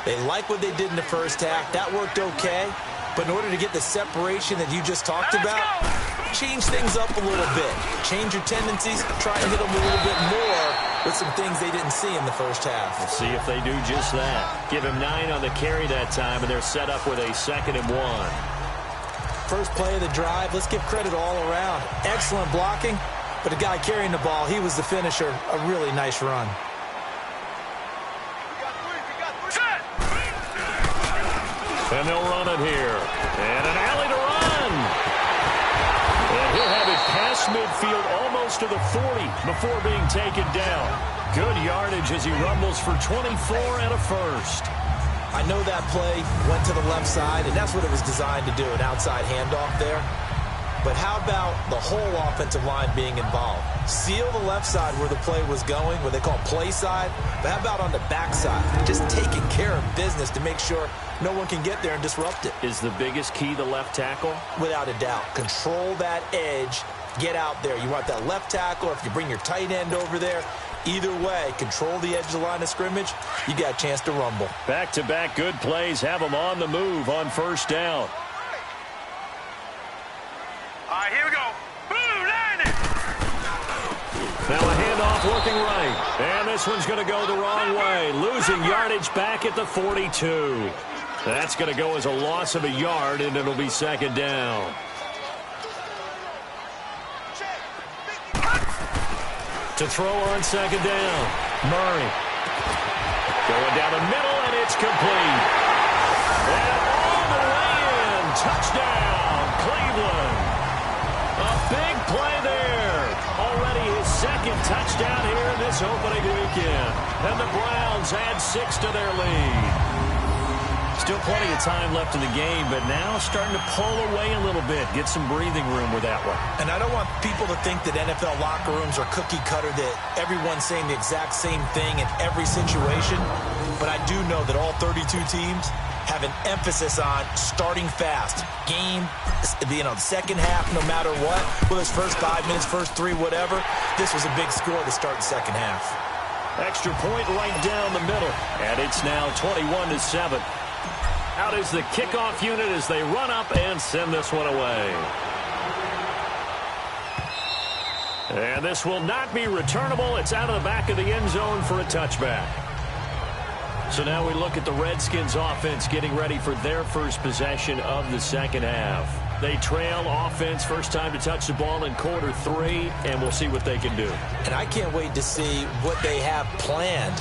They like what they did in the first half. That worked okay. But in order to get the separation that you just talked about, change things up a little bit. Change your tendencies. Try to hit them a little bit more with some things they didn't see in the first half. We'll see if they do just that. Give him 9 on the carry that time, and they're set up with a 2nd and 1. First play of the drive, let's give credit all around. Excellent blocking, but the guy carrying the ball, he was the finisher. A really nice run. And they'll run it here. And an alley to run. And he'll have it past midfield almost to the 40 before being taken down. Good yardage as he rumbles for 24 and a first. I know that play went to the left side, and that's what it was designed to do, an outside handoff there. But how about the whole offensive line being involved? Seal the left side where the play was going, what they call play side. But how about on the back side? Just taking care of business to make sure no one can get there and disrupt it. Is the biggest key the left tackle? Without a doubt. Control that edge. Get out there. You want that left tackle, or if you bring your tight end over there, either way, control the edge of the line of scrimmage, you got a chance to rumble. Back-to-back good plays have them on the move on first down. All right, here we go. Boom, line it. Now a handoff looking right. And this one's going to go the wrong way. Losing yardage back at the 42. That's going to go as a loss of a yard, and it'll be 2nd down. To throw on 2nd down. Murray. Going down the middle, and it's complete. And all the way in. Touchdown, Cleveland. A big play there. Already his 2nd touchdown here in this opening weekend. And the Browns add 6 to their lead. Still plenty of time left in the game, but now starting to pull away a little bit. Get some breathing room with that one. And I don't want people to think that NFL locker rooms are cookie cutter, that everyone's saying the exact same thing in every situation. But I do know that all 32 teams have an emphasis on starting fast. Game, second half, no matter what. Whether it's first 5 minutes, first 3, whatever. This was a big score to start the second half. Extra point right down the middle. And it's now 21-7. Out is the kickoff unit as they run up and send this one away. And this will not be returnable. It's out of the back of the end zone for a touchback. So now we look at the Redskins offense getting ready for their first possession of the second half. They trail offense, first time to touch the ball in quarter 3, and we'll see what they can do. And I can't wait to see what they have planned,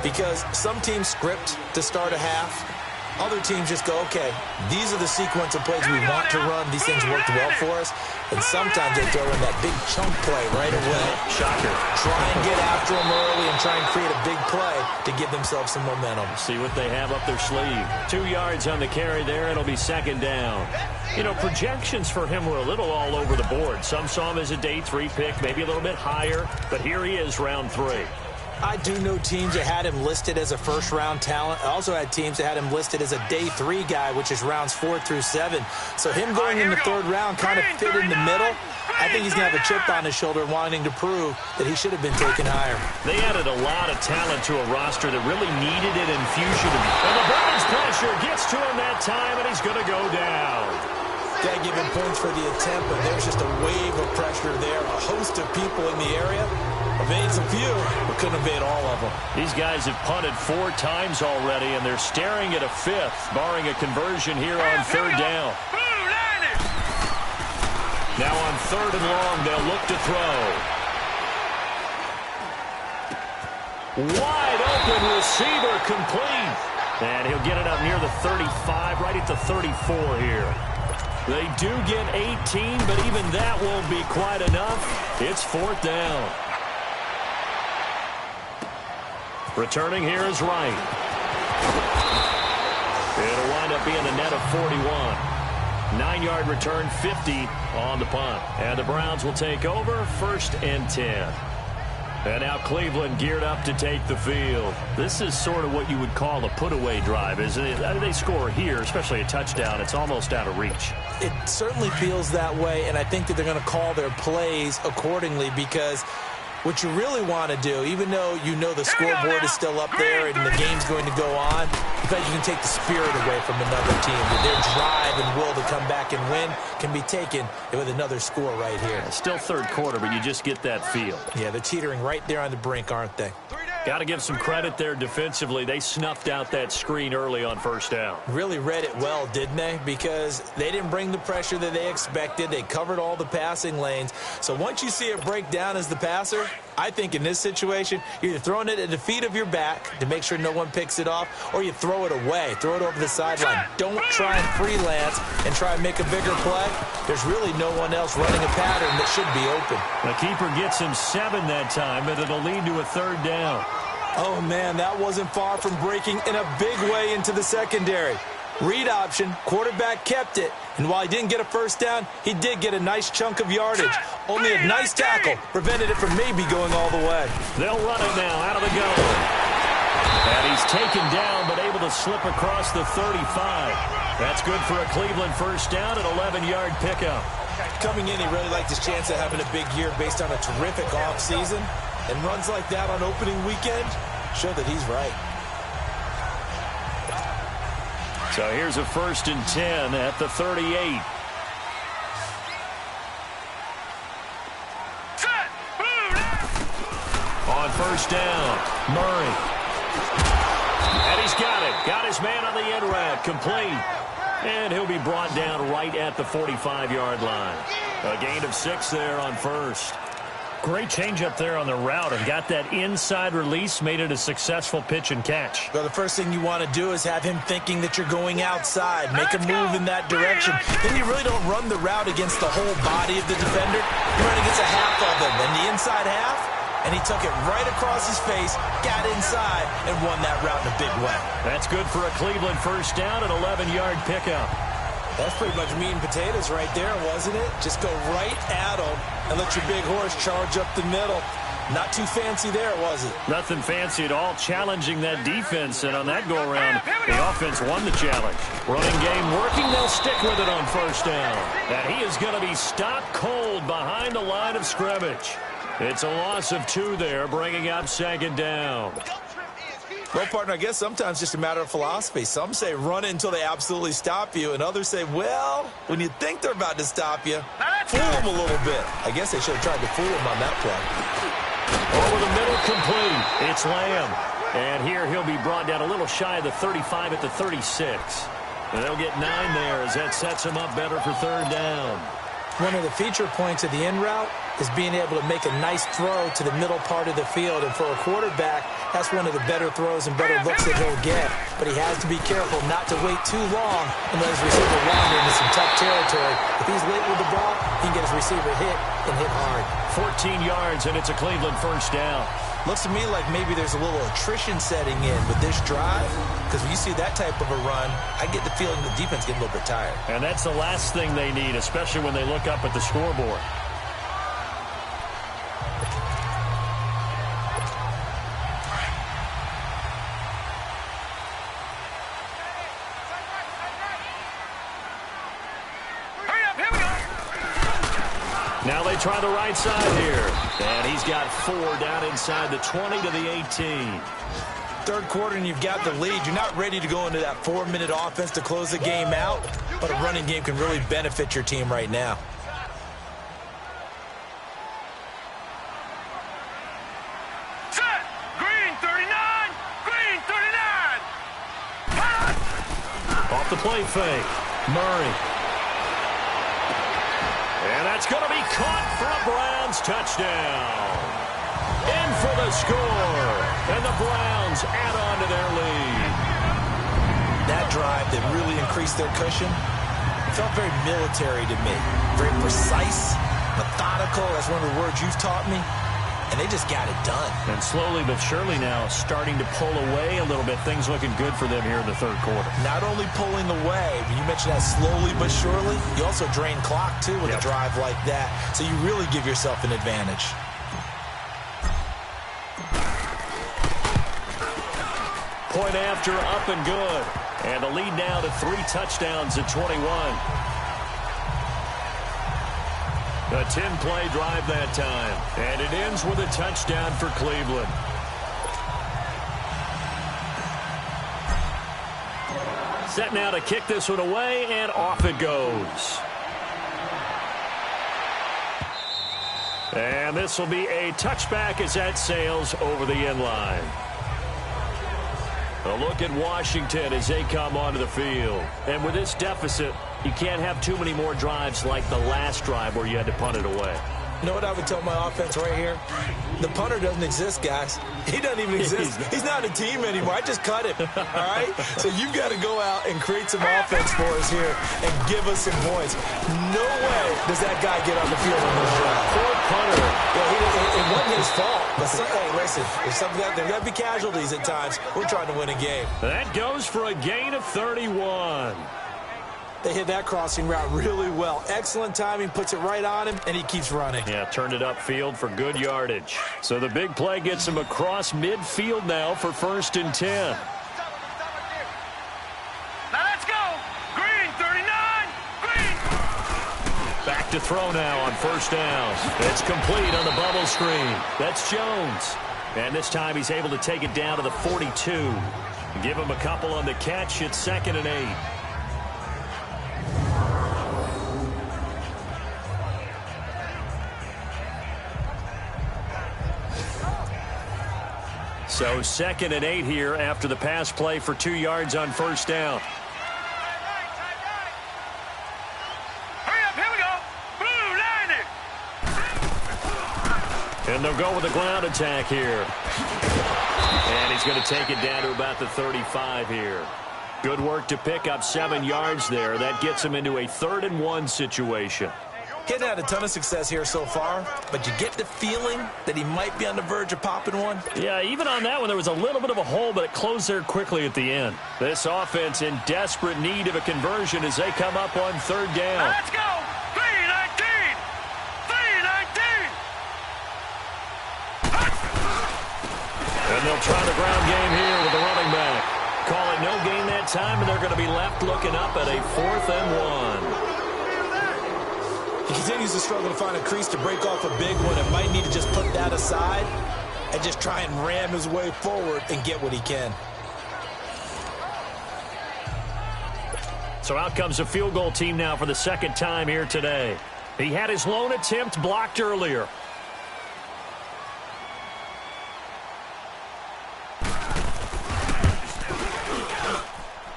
because some teams script to start a half. Other teams just go, okay, these are the sequence of plays we want to run. These things worked well for us. And sometimes they throw in that big chunk play right away. Shocker. Try and get after them early and try and create a big play to give themselves some momentum. See what they have up their sleeve. 2 yards on the carry there. It'll be second down. You know, projections for him were a little all over the board. Some saw him as a day 3 pick, maybe a little bit higher. But here he is, round 3. I do know teams that had him listed as a first-round talent. I also had teams that had him listed as a day 3 guy, which is rounds 4 through 7. So him going in the 3rd round kind of fit in the middle. I think he's going to have a chip on his shoulder wanting to prove that he should have been taken higher. They added a lot of talent to a roster that really needed an infusion. And the Browns pressure gets to him that time, and he's going to go down. Got to give him points for the attempt, but there's just a wave of pressure there. A host of people in the area. Evades a few, but couldn't evade all of them. These guys have punted 4 times already, and they're staring at a 5th, barring a conversion here on 3rd down. Now on 3rd and long, they'll look to throw. Wide open receiver complete. And he'll get it up near the 35, right at the 34 here. They do get 18, but even that won't be quite enough. It's 4th down. Returning here is Wright. It'll wind up being a net of 41. 9-yard return, 50 on the punt. And the Browns will take over, 1st and 10. And now Cleveland geared up to take the field. This is sort of what you would call a put-away drive, isn't it? They score here, especially a touchdown. It's almost out of reach. It certainly feels that way, and I think that they're going to call their plays accordingly, because what you really want to do, even though you know the scoreboard is still up there and the game's going to go on, because you can take the spirit away from another team. That their drive and will to come back and win can be taken with another score right here. Still 3rd quarter, but you just get that feel. Yeah, they're teetering right there on the brink, aren't they? Got to give some credit there defensively. They snuffed out that screen early on 1st down. Really read it well, didn't they? Because they didn't bring the pressure that they expected. They covered all the passing lanes. So once you see it break down as the passer, I think in this situation, you're either throwing it at the feet of your back to make sure no one picks it off, or you throw it away. Throw it over the sideline. Don't try and freelance and try and make a bigger play. There's really no one else running a pattern that should be open. The keeper gets him 7 that time, but it'll lead to a 3rd down. Oh, man, that wasn't far from breaking in a big way into the secondary. Read option, quarterback kept it, and while he didn't get a 1st down, he did get a nice chunk of yardage. Only a nice tackle prevented it from maybe going all the way. They'll run it now out of the gun. And he's taken down, but able to slip across the 35. That's good for a Cleveland 1st down, an 11-yard pickup. Coming in, he really liked his chance of having a big year based on a terrific offseason. And runs like that on opening weekend show that he's right. So here's a 1st and 10 at the 38. On 1st down, Murray. And he's got it. Got his man on the end route, complete. And he'll be brought down right at the 45-yard line. A gain of 6 there on 1st. Great change up there on the route and got that inside release, made it a successful pitch and catch. Well, the first thing you want to do is have him thinking that you're going outside. Make a move in that direction. Then you really don't run the route against the whole body of the defender. You run against a half of them. And the inside half, and he took it right across his face, got inside, and won that route in a big way. That's good for a Cleveland first down, an 11-yard pickup. That's pretty much meat and potatoes right there, wasn't it? Just go right at him and let your big horse charge up the middle. Not too fancy there, was it? Nothing fancy at all, challenging that defense, and on that go-around, the offense won the challenge. Running game working, they'll stick with it on first down. And he is going to be stopped cold behind the line of scrimmage. It's a loss of 2 there, bringing up second down. Well, partner, I guess sometimes it's just a matter of philosophy. Some say run it until they absolutely stop you, and others say, well, when you think they're about to stop you, fool them a little bit. I guess they should have tried to fool them on that play. Over the middle, complete. It's Lamb. And here he'll be brought down a little shy of the 35 at the 36. And they'll get 9 there as that sets him up better for third down. One of the feature points of the in route is being able to make a nice throw to the middle part of the field. And for a quarterback, that's one of the better throws and better looks that he'll get. But he has to be careful not to wait too long and let his receiver wander into some tough territory. If he's late with the ball, he can get his receiver hit and hit hard. 14 yards, and it's a Cleveland first down. Looks to me like maybe there's a little attrition setting in with this drive, because when you see that type of a run, I get the feeling the defense getting a little bit tired. And that's the last thing they need, especially when they look up at the scoreboard. Now they try the right side here. And he's got 4 down inside the 20 to the 18. Third quarter and you've got the lead. You're not ready to go into that 4-minute offense to close the game out, but a running game can really benefit your team right now. Set! Green 39! Green 39! Off the play fake. Murray. And that's going to be caught for a Browns touchdown. In for the score. And the Browns add on to their lead. That drive that really increased their cushion felt very military to me. Very precise, methodical. That's one of the words you've taught me. And they just got it done. And slowly but surely now starting to pull away a little bit. Things looking good for them here in the third quarter. Not only pulling away, but you mentioned that slowly but surely. You also drain clock, too, with a drive like that. So you really give yourself an advantage. Point after, up and good. And the lead now to 3 touchdowns at 21. A 10-play drive that time. And it ends with a touchdown for Cleveland. Set now to kick this one away, and off it goes. And this will be a touchback as that sails over the end line. A look at Washington as they come onto the field. And with this deficit, you can't have too many more drives like the last drive where you had to punt it away. You know what I would tell my offense right here? The punter doesn't exist, guys. He doesn't even exist. He's not a team anymore. I just cut him, all right? So you've got to go out and create some offense for us here and give us some points. No way does that guy get on the field on this drive. Poor punter. Yeah, it wasn't his fault. But hey, listen, there's got to be casualties at times. We're trying to win a game. That goes for a gain of 31. They hit that crossing route really well. Excellent timing, puts it right on him, and he keeps running. Yeah, turned it upfield for good yardage. So the big play gets him across midfield now for 1st and 10. Now let's go! Green 39! Green! Back to throw now on 1st down. It's complete on the bubble screen. That's Jones. And this time he's able to take it down to the 42. Give him a couple on the catch. It's 2nd and 8. So 2nd and 8 here after the pass play for 2 yards on 1st down. Hurry up, here we go! Blue line it! And they'll go with a ground attack here. And he's going to take it down to about the 35 here. Good work to pick up 7 yards there. That gets him into a 3rd and 1 situation. He hasn't had a ton of success here so far, but you get the feeling that he might be on the verge of popping one. Yeah, even on that one, there was a little bit of a hole, but it closed there quickly at the end. This offense in desperate need of a conversion as they come up on third down. Let's go! 3-19! 3-19! And they'll try the ground game here with the running back. Call it no gain that time, and they're going to be left looking up at a 4th and 1. He continues to struggle to find a crease to break off a big one and might need to just put that aside and just try and ram his way forward and get what he can. So out comes a field goal team now for the second time here today. He had his lone attempt blocked earlier.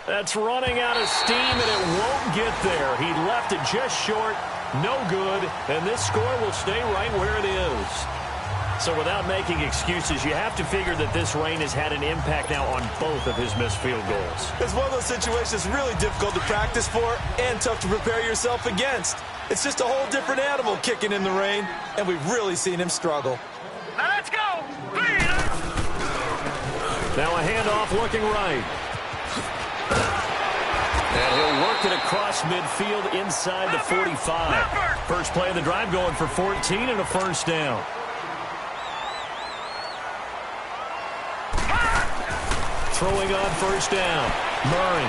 That's running out of steam, and it won't get there. He left it just short. No good, and this score will stay right where it is. So without making excuses, you have to figure that this rain has had an impact now on both of his missed field goals. It's one of those situations really difficult to practice for and tough to prepare yourself against. It's just a whole different animal kicking in the rain, and we've really seen him struggle. Now let's go! Now a handoff looking right. And he'll work it across midfield inside the 45. First play of the drive going for 14 and a first down. Throwing on first down. Murray.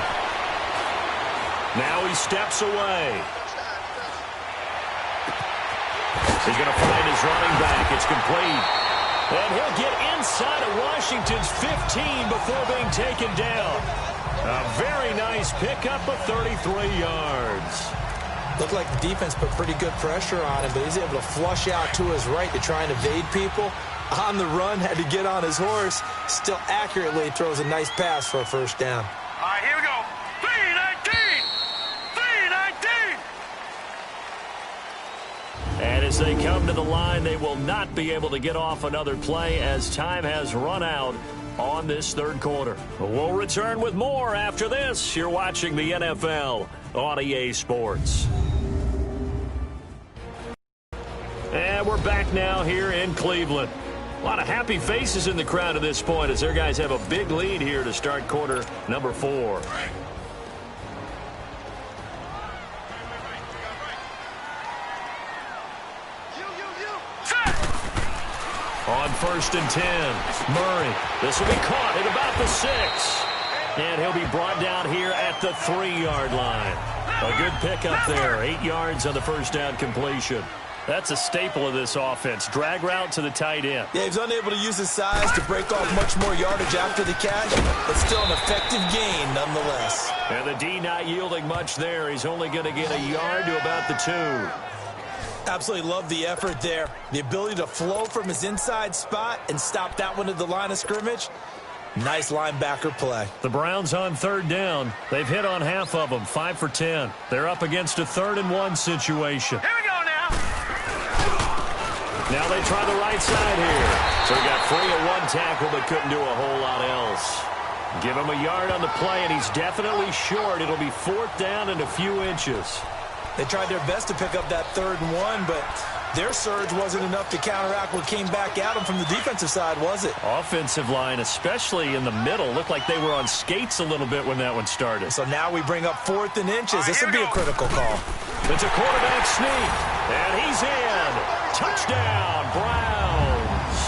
Now he steps away. He's going to find his running back. It's complete. And he'll get inside of Washington's 15 before being taken down. A very nice pickup of 33 yards. Looked like the defense put pretty good pressure on him, but he's able to flush out to his right to try and evade people. On the run, had to get on his horse. Still accurately throws a nice pass for a first down. All right, here we go. 3-19! 3-19! And as they come to the line, they will not be able to get off another play as time has run out on this third quarter. We'll return with more after this. You're watching the NFL on EA Sports. And we're back now here in Cleveland. A lot of happy faces in the crowd at this point as their guys have a big lead here to start quarter number 4. On first and 10, Murray. This will be caught at about the 6. And he'll be brought down here at the 3-yard line. A good pickup there. 8 yards on the first down completion. That's a staple of this offense. Drag route to the tight end. Yeah, he's unable to use his size to break off much more yardage after the catch, but still an effective gain nonetheless. And the D not yielding much there. He's only going to get a yard to about the 2. Absolutely love the effort there. The ability to flow from his inside spot and stop that one at the line of scrimmage. Nice linebacker play. The Browns on third down. They've hit on half of them, 5 for 10. They're up against a 3rd and 1 situation. Here we go now. Now they try the right side here. So he got free of 1 tackle but couldn't do a whole lot else. Give him a yard on the play, and he's definitely short. It'll be 4th down and a few inches. They tried their best to pick up that 3rd and 1, but their surge wasn't enough to counteract what came back at them from the defensive side, was it? Offensive line, especially in the middle, looked like they were on skates a little bit when that one started. So now we bring up 4th and inches. This would be a critical call. It's a quarterback sneak, and he's in. Touchdown, Browns.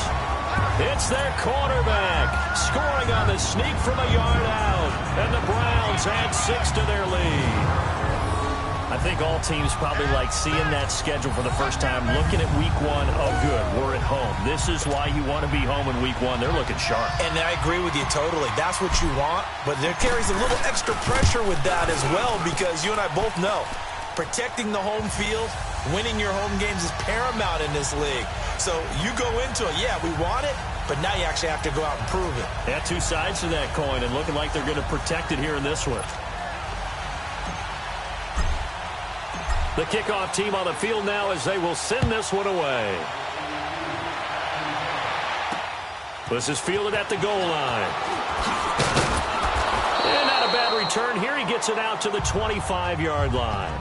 It's their quarterback scoring on the sneak from a yard out, and the Browns add 6 to their lead. I think all teams probably like seeing that schedule for the first time, looking at week 1. Oh, good, we're at home. This is why you want to be home in week 1. They're looking sharp. And I agree with you totally. That's what you want, but there carries a little extra pressure with that as well because you and I both know protecting the home field, winning your home games is paramount in this league. So you go into it, yeah, we want it, but now you actually have to go out and prove it. Yeah, 2 sides to that coin, and looking like they're going to protect it here in this one. The kickoff team on the field now as they will send this one away. This is fielded at the goal line. And not a bad return here. He gets it out to the 25-yard line.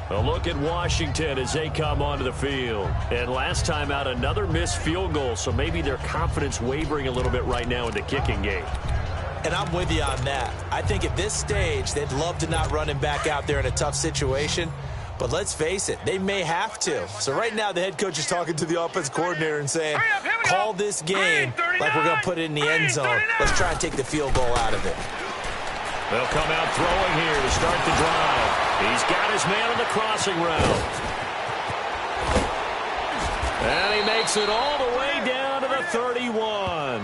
A look at Washington as they come onto the field. And last time out, another missed field goal, so maybe their confidence wavering a little bit right now in the kicking game. And I'm with you on that. I think at this stage, they'd love to not run him back out there in a tough situation. But let's face it, they may have to. So right now, the head coach is talking to the offense coordinator and saying, call this game like we're going to put it in the end zone. Let's try and take the field goal out of it. They'll come out throwing here to start the drive. He's got his man on the crossing route. And he makes it all the way down to the 31.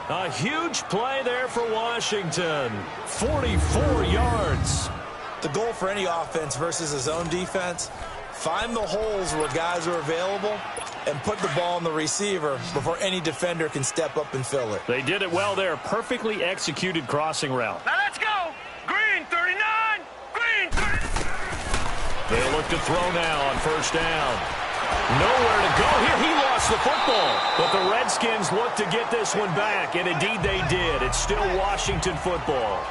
A huge play there for Washington. 44 yards. The goal for any offense versus his own defense, find the holes where guys are available and put the ball on the receiver before any defender can step up and fill it. They did it well there. Perfectly executed crossing route. Now let's go. Green 39. Green 39. They look to throw now on first down. Nowhere to go here. He lost the football. But the Redskins look to get this one back, and indeed they did. It's still Washington football.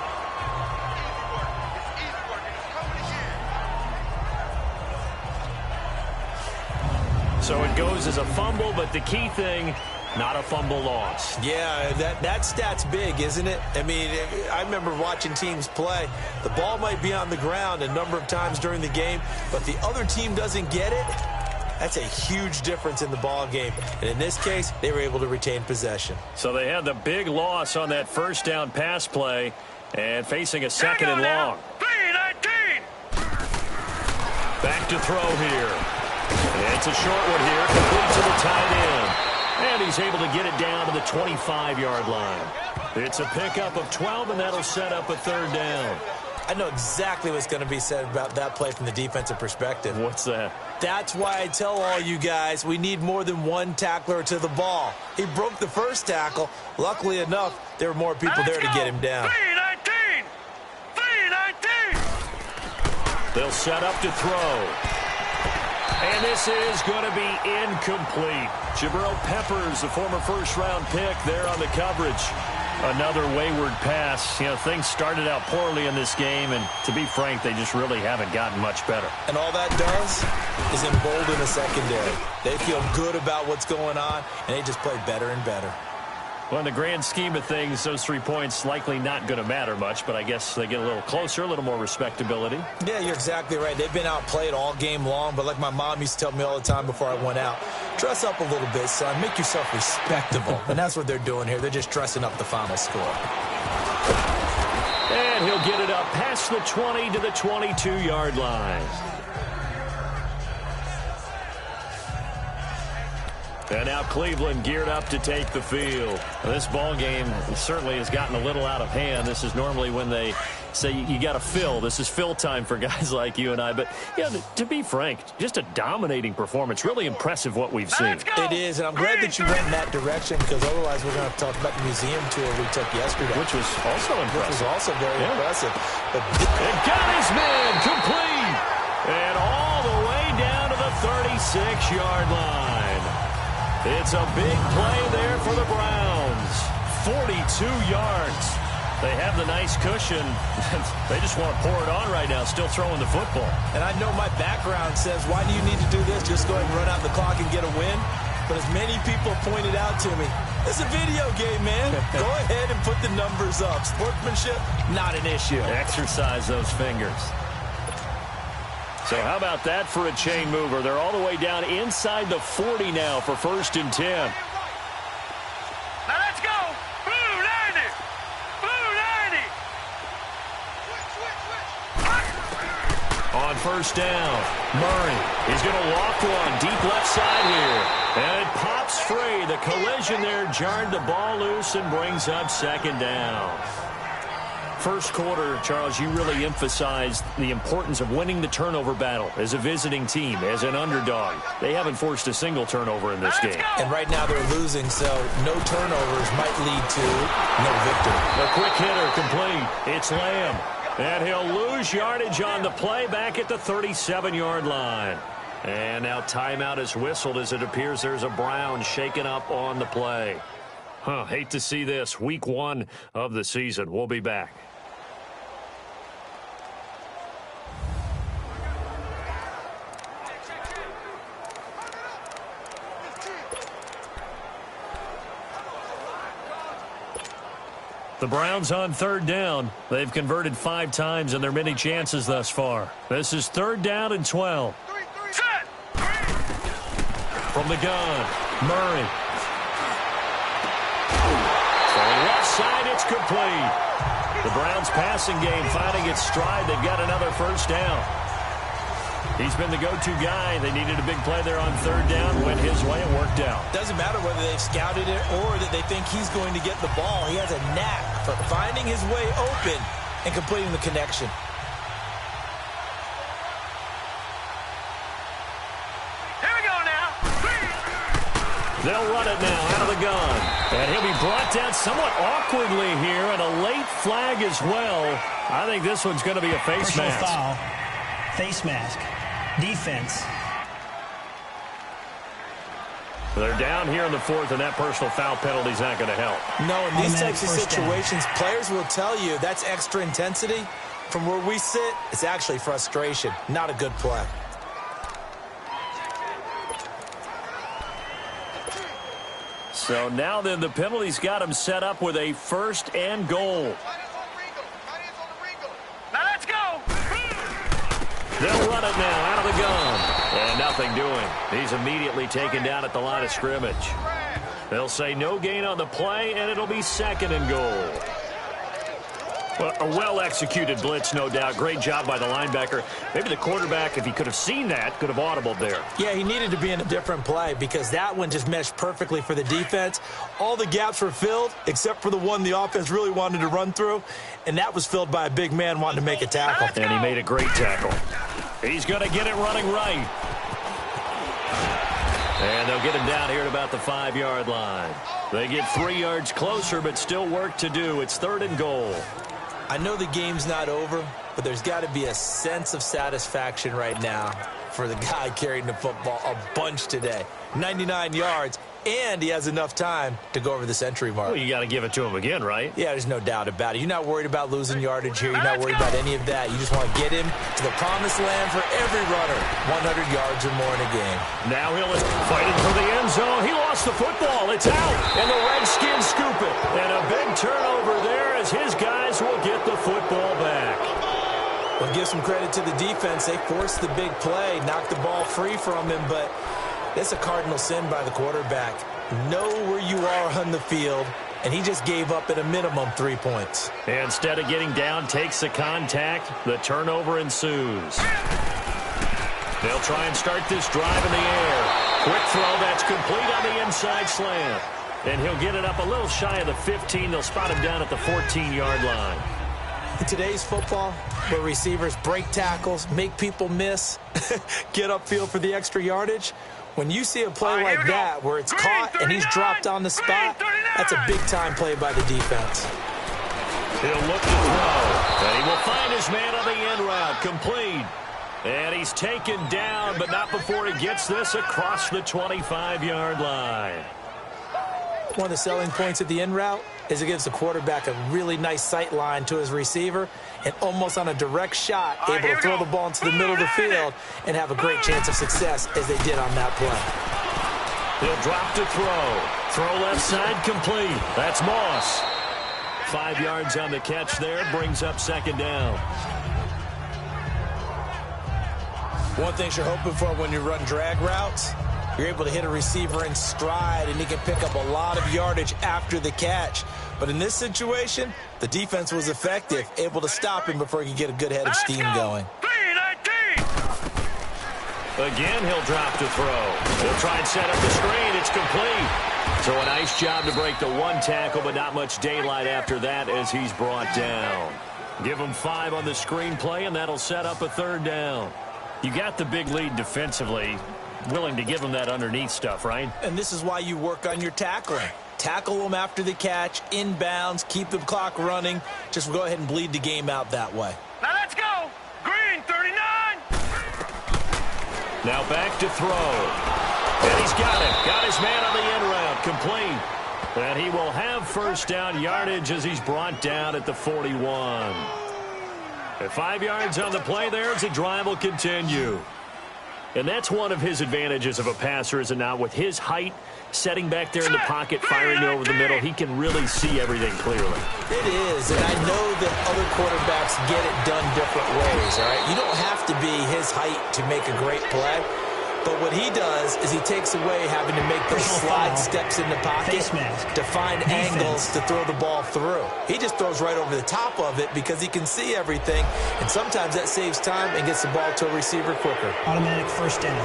So it goes as a fumble, but the key thing, not a fumble loss. Yeah, that stat's big, isn't it? I mean, I remember watching teams play. The ball might be on the ground a number of times during the game, but the other team doesn't get it. That's a huge difference in the ball game. And in this case, they were able to retain possession. So they had the big loss on that first down pass play and facing a second and long. 3-19. Back to throw here. It's a short one here, complete to the tight end. And he's able to get it down to the 25-yard line. It's a pickup of 12, and that'll set up a third down. I know exactly what's going to be said about that play from the defensive perspective. What's that? That's why I tell all you guys we need more than one tackler to the ball. He broke the first tackle. Luckily enough, there were more people there to get him down. 3-19. 3-19. They'll set up to throw. And this is going to be incomplete. Jabril Peppers, the former first-round pick, there on the coverage. Another wayward pass. You know, things started out poorly in this game, and to be frank, they just really haven't gotten much better. And all that does is embolden the secondary. They feel good about what's going on, and they just play better and better. Well, in the grand scheme of things, those 3 points likely not going to matter much, but I guess they get a little closer, a little more respectability. Yeah, you're exactly right. They've been outplayed all game long, but like my mom used to tell me all the time before I went out, dress up a little bit, son. Make yourself respectable. And that's what they're doing here. They're just dressing up the final score. And he'll get it up past the 20 to the 22-yard line. And now Cleveland geared up to take the field. This ball game certainly has gotten a little out of hand. This is normally when they say you got to fill. This is fill time for guys like you and I. But, yeah, to be frank, just a dominating performance. Really impressive what we've seen. It is, and I'm glad that you went in that direction because otherwise we're going to have to talk about the museum tour we took yesterday. Which was also impressive. Which was also very impressive. But it got his man complete. And all the way down to the 36-yard line. It's a big play there for the Browns. 42 yards. They have the nice cushion. They just want to pour it on right now, still throwing the football. And I know my background says, why do you need to do this? Just go ahead and run out the clock and get a win. But as many people pointed out to me, it's a video game, man. Go ahead and put the numbers up. Sportsmanship, not an issue. Exercise those fingers. So how about that for a chain mover? They're all the way down inside the 40 now for 1st and 10. Now let's go. Blue 90. Blue 90. On first down, Murray is going to walk one deep left side here. And it pops free. The collision there jarred the ball loose and brings up 2nd down. First quarter, Charles, you really emphasized the importance of winning the turnover battle as a visiting team, as an underdog. They haven't forced a single turnover in this game. And right now they're losing, so no turnovers might lead to no victory. The quick hitter complete. It's Lamb. And he'll lose yardage on the play back at the 37-yard line. And now timeout is whistled as it appears there's a Brown shaken up on the play. Hate to see this. Week 1 of the season. We'll be back. The Browns on third down. They've converted 5 times in their many chances thus far. This is 3rd down and 12. Set. From the gun, Murray. From the left side, it's complete. The Browns passing game finding its stride. They've got another first down. He's been the go-to guy. They needed a big play there on 3rd down. Went his way. It worked out. Doesn't matter whether they've scouted it or that they think he's going to get the ball. He has a knack for finding his way open and completing the connection. Here we go now. They'll run it now out of the gun. And he'll be brought down somewhat awkwardly here, and a late flag as well. I think this one's going to be a face Personal mask. foul. Face mask. Defense. They're down here in the 4th, and that personal foul penalty is not going to help. No, in these Automatic types of first down. situations, players will tell you that's extra intensity. From where we sit, it's actually frustration, not a good play. So now then the penalty's got him set up with a 1st and goal. Now let's go. They'll run it now out of the gun. And nothing doing. He's immediately taken down at the line of scrimmage. They'll say no gain on the play, and it'll be 2nd and goal. Well, a well-executed blitz, no doubt. Great job by the linebacker. Maybe the quarterback, if he could have seen that, could have audibled there. Yeah, he needed to be in a different play because that one just meshed perfectly for the defense. All the gaps were filled except for the one the offense really wanted to run through, and that was filled by a big man wanting to make a tackle. And he made a great tackle. He's going to get it running right. And they'll get him down here at about the 5-yard line. They get 3 yards closer, but still work to do. It's 3rd and goal. I know the game's not over, but there's got to be a sense of satisfaction right now for the guy carrying the football a bunch today. 99 yards, and he has enough time to go over the century mark. Well, you got to give it to him again, right? Yeah, there's no doubt about it. You're not worried about losing yardage here. You're not worried about any of that. You just want to get him to the promised land for every runner. 100 yards or more in a game. Now Hill is fighting for the end zone. He lost the football. It's out, and the Redskins scoop it. And a big turnover there as his guys will get the football back. Well, give some credit to the defense. They forced the big play, knocked the ball free from him, but it's a cardinal sin by the quarterback. Know where you are on the field, and he just gave up at a minimum 3 points. Instead of getting down, takes the contact. The turnover ensues. They'll try and start this drive in the air. Quick throw, that's complete on the inside slant. And he'll get it up a little shy of the 15. They'll spot him down at the 14-yard line. In today's football, where receivers break tackles, make people miss, get upfield for the extra yardage, when you see a play like that where it's caught and he's dropped on the spot, that's a big-time play by the defense. He'll look to throw, and he will find his man on the end route, complete. And he's taken down, but not before he gets this across the 25-yard line. One of the selling points of the end route is it gives the quarterback a really nice sight line to his receiver and almost on a direct shot able to throw the ball into the middle of the field and have a great chance of success as they did on that play. He'll drop to throw. Throw left side complete. That's Moss. 5 yards on the catch there, brings up 2nd down. One thing you're hoping for when you run drag routes, you're able to hit a receiver in stride, and he can pick up a lot of yardage after the catch. But in this situation, the defense was effective, able to stop him before he could get a good head of steam going. Again, he'll drop to throw. He'll try and set up the screen. It's complete. So a nice job to break the 1 tackle, but not much daylight after that as he's brought down. Give him 5 on the screen play, and that'll set up a 3rd down. You got the big lead defensively. Willing to give him that underneath stuff, right? And this is why you work on your tackling. Tackle them after the catch, inbounds, keep the clock running. Just go ahead and bleed the game out that way. Now let's go. Green, 39. Now back to throw. And he's got it. Got his man on the end route. Complete. And he will have 1st down yardage as he's brought down at the 41. At 5 yards on the play there as the drive will continue. And that's one of his advantages of a passer, is it not? With his height, setting back there in the pocket, firing it over the middle, he can really see everything clearly. It is, and I know that other quarterbacks get it done different ways, all right? You don't have to be his height to make a great play. But what he does is he takes away having to make those slide steps in the pocket to find angles to throw the ball through. He just throws right over the top of it because he can see everything, and sometimes that saves time and gets the ball to a receiver quicker. Automatic first down.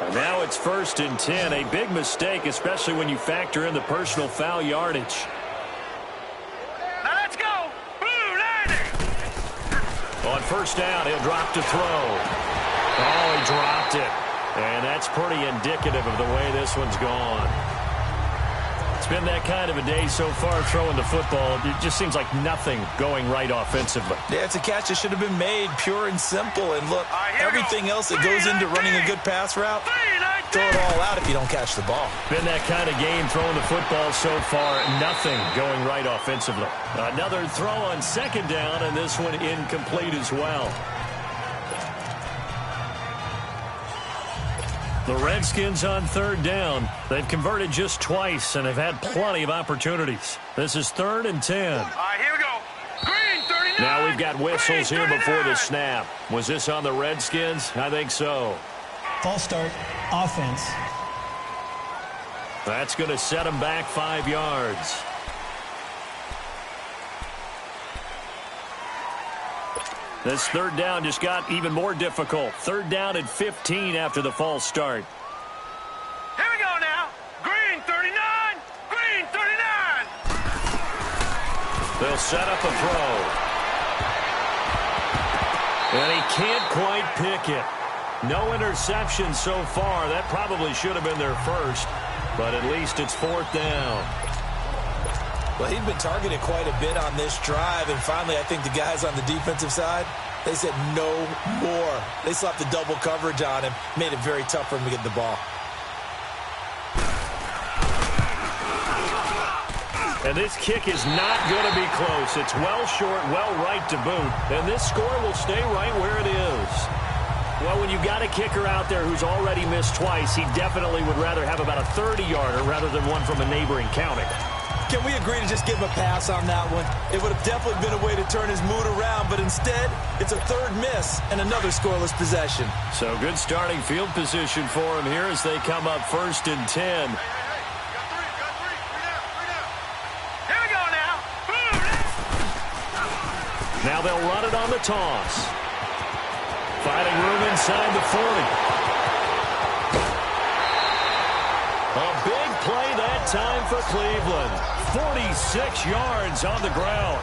And now it's 1st and 10. A big mistake, especially when you factor in the personal foul yardage. On 1st down, he'll drop to throw. Oh, he dropped it. And that's pretty indicative of the way this one's gone. It's been that kind of a day so far throwing the football. It just seems like nothing going right offensively. Yeah, it's a catch that should have been made, pure and simple. And look, everything else that goes into running a good pass route, throw it all out if you don't catch the ball. Been that kind of game throwing the football so far. Nothing going right offensively. Another throw on 2nd down, and this one incomplete as well. The Redskins on 3rd down. They've converted just twice and have had plenty of opportunities. This is 3rd and 10. All right, here we go. Green, 39. Now we've got whistles here before the snap. Was this on the Redskins? I think so. False start. Offense. That's going to set him back 5 yards. This 3rd down just got even more difficult. 3rd down and 15 after the false start. Here we go now. Green, 39. Green, 39. They'll set up a throw. And he can't quite pick it. No interception so far. That probably should have been their first. But at least it's 4th down. Well, he'd been targeted quite a bit on this drive, and finally I think the guys on the defensive side, they said no more. They slapped the double coverage on him, made it very tough for him to get the ball. And this kick is not going to be close. It's well short, well right to boot. And this score will stay right where it is. Well, when you got a kicker out there who's already missed twice, he definitely would rather have about a 30-yarder rather than one from a neighboring county. Can we agree to just give him a pass on that one? It would have definitely been a way to turn his mood around, but instead, it's a 3rd miss and another scoreless possession. So good starting field position for him here as they come up 1st and 10. Here we go now. Now they'll run it on the toss. Finding room inside the 40. A big play that time for Cleveland. 46 yards on the ground.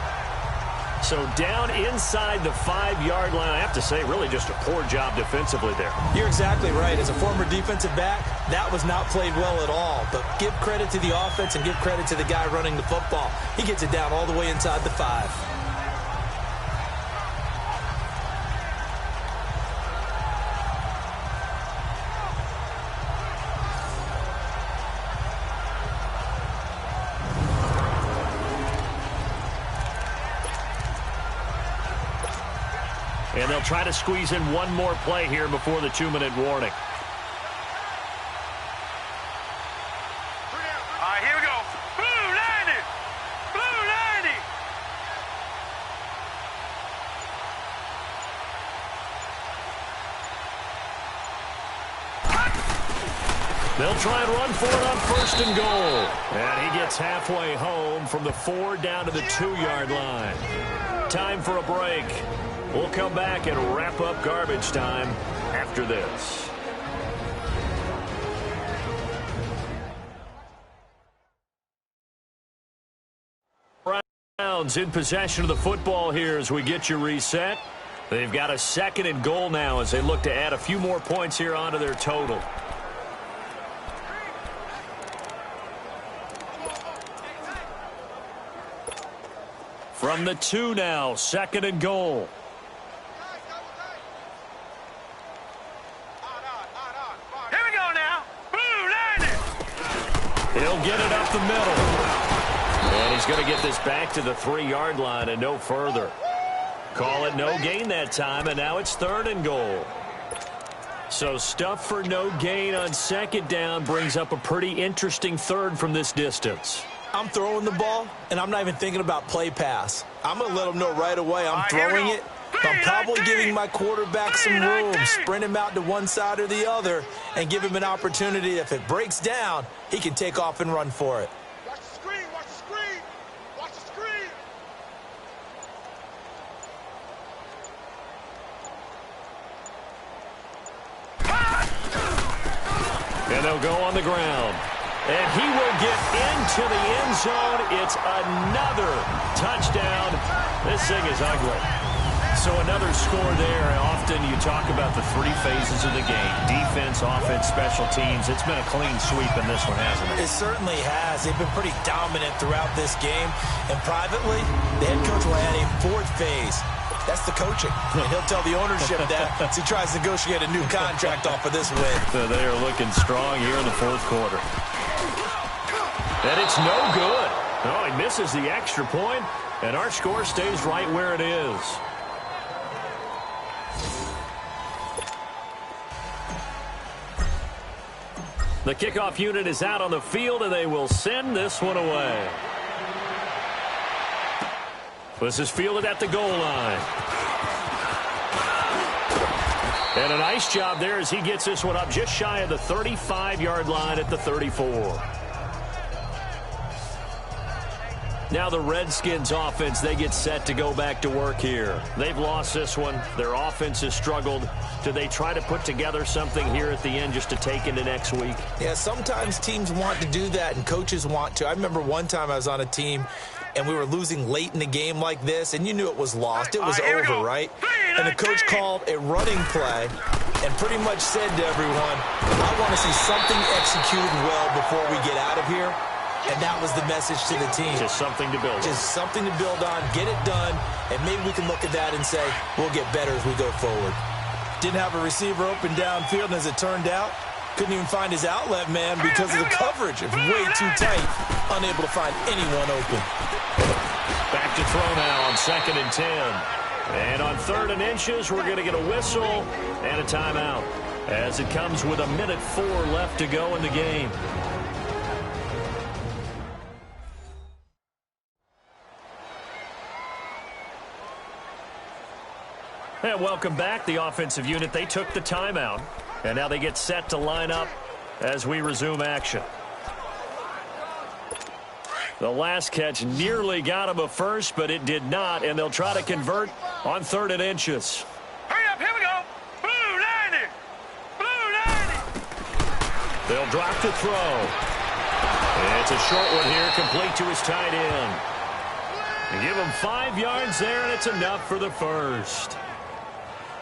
So down inside the 5-yard line. I have to say, really just a poor job defensively there. You're exactly right. As a former defensive back, that was not played well at all. But give credit to the offense and give credit to the guy running the football. He gets it down all the way inside the 5. And they'll try to squeeze in one more play here before the 2-minute warning. All right, here we go. Blue 90. Blue 90. They'll try and run for it on 1st and goal. And he gets halfway home from the 4 down to the 2-yard line. Time for a break. We'll come back and wrap up garbage time after this. Browns in possession of the football here as we get you reset. They've got a 2nd and goal now as they look to add a few more points here onto their total. From the 2 now, 2nd and goal. He'll get it up the middle. And he's going to get this back to the 3-yard line and no further. Call it no gain that time, and now it's 3rd and goal. So stuff for no gain on 2nd down brings up a pretty interesting 3rd from this distance. I'm throwing the ball, and I'm not even thinking about play pass. I'm going to let them know right away I'm throwing it. I'm probably giving my quarterback some room, sprint him out to one side or the other, and give him an opportunity. If it breaks down, he can take off and run for it. Watch the screen, watch the screen, watch the screen. And they'll go on the ground. And he will get into the end zone. It's another touchdown. This thing is ugly. So another score there. Often you talk about the 3 phases of the game. Defense, offense, special teams. It's been a clean sweep in this one, hasn't it? It certainly has. They've been pretty dominant throughout this game. And privately, the head coach will add a 4th phase. That's the coaching. And he'll tell the ownership that as he tries to negotiate a new contract off of this win. So they are looking strong here in the 4th quarter. And it's no good. No, he misses the extra point, and our score stays right where it is. The kickoff unit is out on the field, and they will send this one away. This is fielded at the goal line. And a nice job there as he gets this one up just shy of the 35-yard line at the 34. Now the Redskins offense, they get set to go back to work here. They've lost this one. Their offense has struggled. Do they try to put together something here at the end just to take into next week? Yeah, sometimes teams want to do that and coaches want to. I remember one time I was on a team and we were losing late in the game like this, and you knew it was lost. It was over, right? And the coach called a running play and pretty much said to everyone, I want to see something executed well before we get out of here. And that was the message to the team. Just something to build on. Just something to build on, get it done, and maybe we can look at that and say, we'll get better as we go forward. Didn't have a receiver open downfield, and as it turned out, couldn't even find his outlet man because of the coverage. It was way too tight, unable to find anyone open. Back to throw now on 2nd and 10. And on 3rd and inches, we're going to get a whistle and a timeout as it comes with 1:04 left to go in the game. And welcome back. The offensive unit, they took the timeout. And now they get set to line up as we resume action. The last catch nearly got him a first, but it did not. And they'll try to convert on 3rd and inches. Hurry up, here we go. Blue 90. Blue 90. They'll drop to throw. It's a short one here, complete to his tight end. They give him 5 yards there, and it's enough for the first.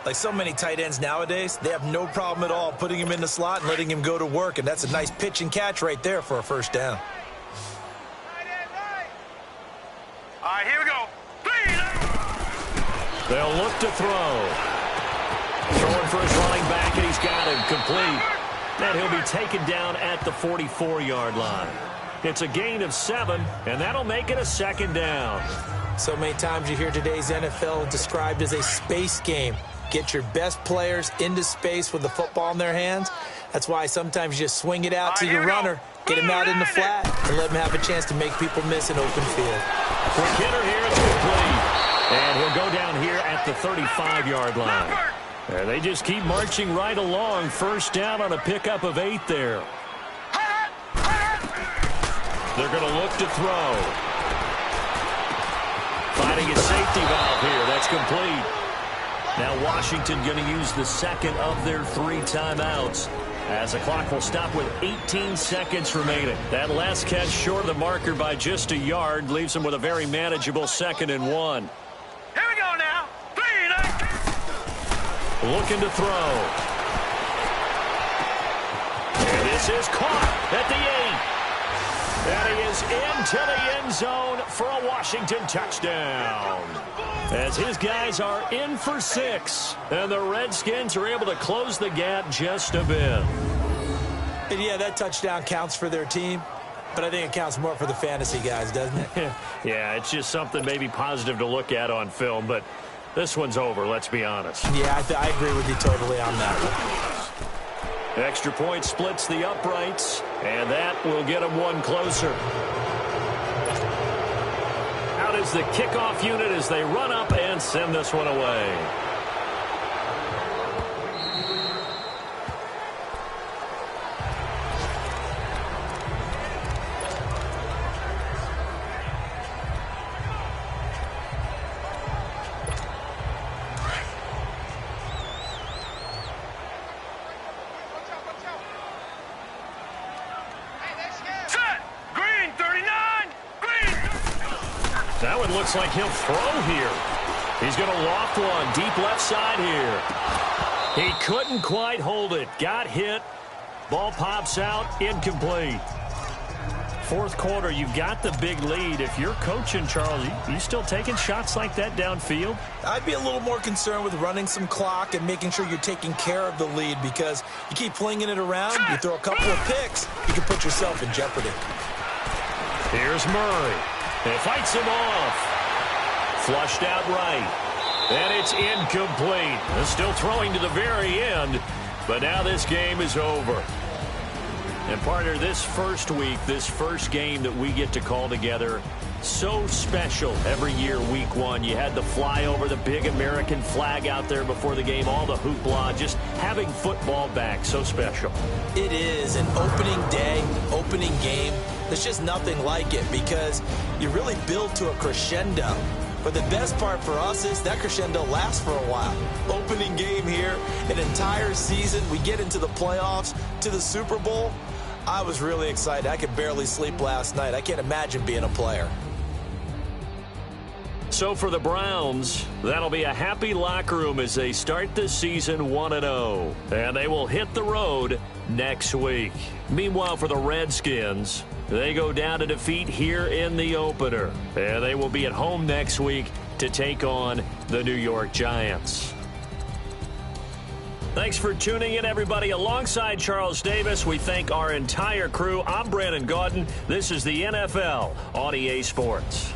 Like so many tight ends nowadays, they have no problem at all putting him in the slot and letting him go to work, and that's a nice pitch and catch right there for a first down. All right, here we go. They'll look to throw. Throwing for his running back, and he's got him complete. And he'll be taken down at the 44-yard line. It's a gain of 7, and that'll make it a 2nd down. So many times you hear today's NFL described as a space game. Get your best players into space with the football in their hands. That's why sometimes you just swing it out to your runner, get him out in the flat, and let him have a chance to make people miss an open field. Quick hitter here, it's complete. And he'll go down here at the 35-yard line. And they just keep marching right along. First down on a pickup of 8 there. They're going to look to throw. Finding a safety valve here. That's complete. Now Washington going to use the 2nd of their 3 timeouts as the clock will stop with 18 seconds remaining. That last catch short of the marker by just a yard leaves them with a very manageable 2nd and 1. Here we go now. Looking to throw. And this is caught at the 8. And he is into the end zone for a Washington touchdown. As his guys are in for 6. And the Redskins are able to close the gap just a bit. And yeah, that touchdown counts for their team. But I think it counts more for the fantasy guys, doesn't it? Yeah, it's just something maybe positive to look at on film. But This one's over, let's be honest. Yeah, I agree with you totally on that one. Extra point splits the uprights, and that will get them one closer. Out is the kickoff unit as they run up and send this one away. That one looks like he'll throw here. He's going to loft one deep left side here. He couldn't quite hold it. Got hit. Ball pops out. Incomplete. Fourth quarter, you've got the big lead. If you're coaching, Charles, you still taking shots like that downfield? I'd be a little more concerned with running some clock and making sure you're taking care of the lead, because you keep flinging it around, you throw a couple of picks, you can put yourself in jeopardy. Here's Murray. He fights him off. Flushed out right. And it's incomplete. They're still throwing to the very end, but now this game is over. And partner, this first week, this first game that we get to call together, so special every year, week one. You had the flyover, the big American flag out there before the game, all the hoopla, just having football back, so special. It is an opening day, opening game. There's just nothing like it, because you really build to a crescendo. But the best part for us is that crescendo lasts for a while. Opening game here, an entire season. We get into the playoffs, to the Super Bowl. I was really excited. I could barely sleep last night. I can't imagine being a player. So for the Browns, that'll be a happy locker room as they start this season 1-0. And they will hit the road next week. Meanwhile, for the Redskins, they go down to defeat here in the opener. And they will be at home next week to take on the New York Giants. Thanks for tuning in, everybody. Alongside Charles Davis, we thank our entire crew. I'm Brandon Gaudin. This is the NFL on EA Sports.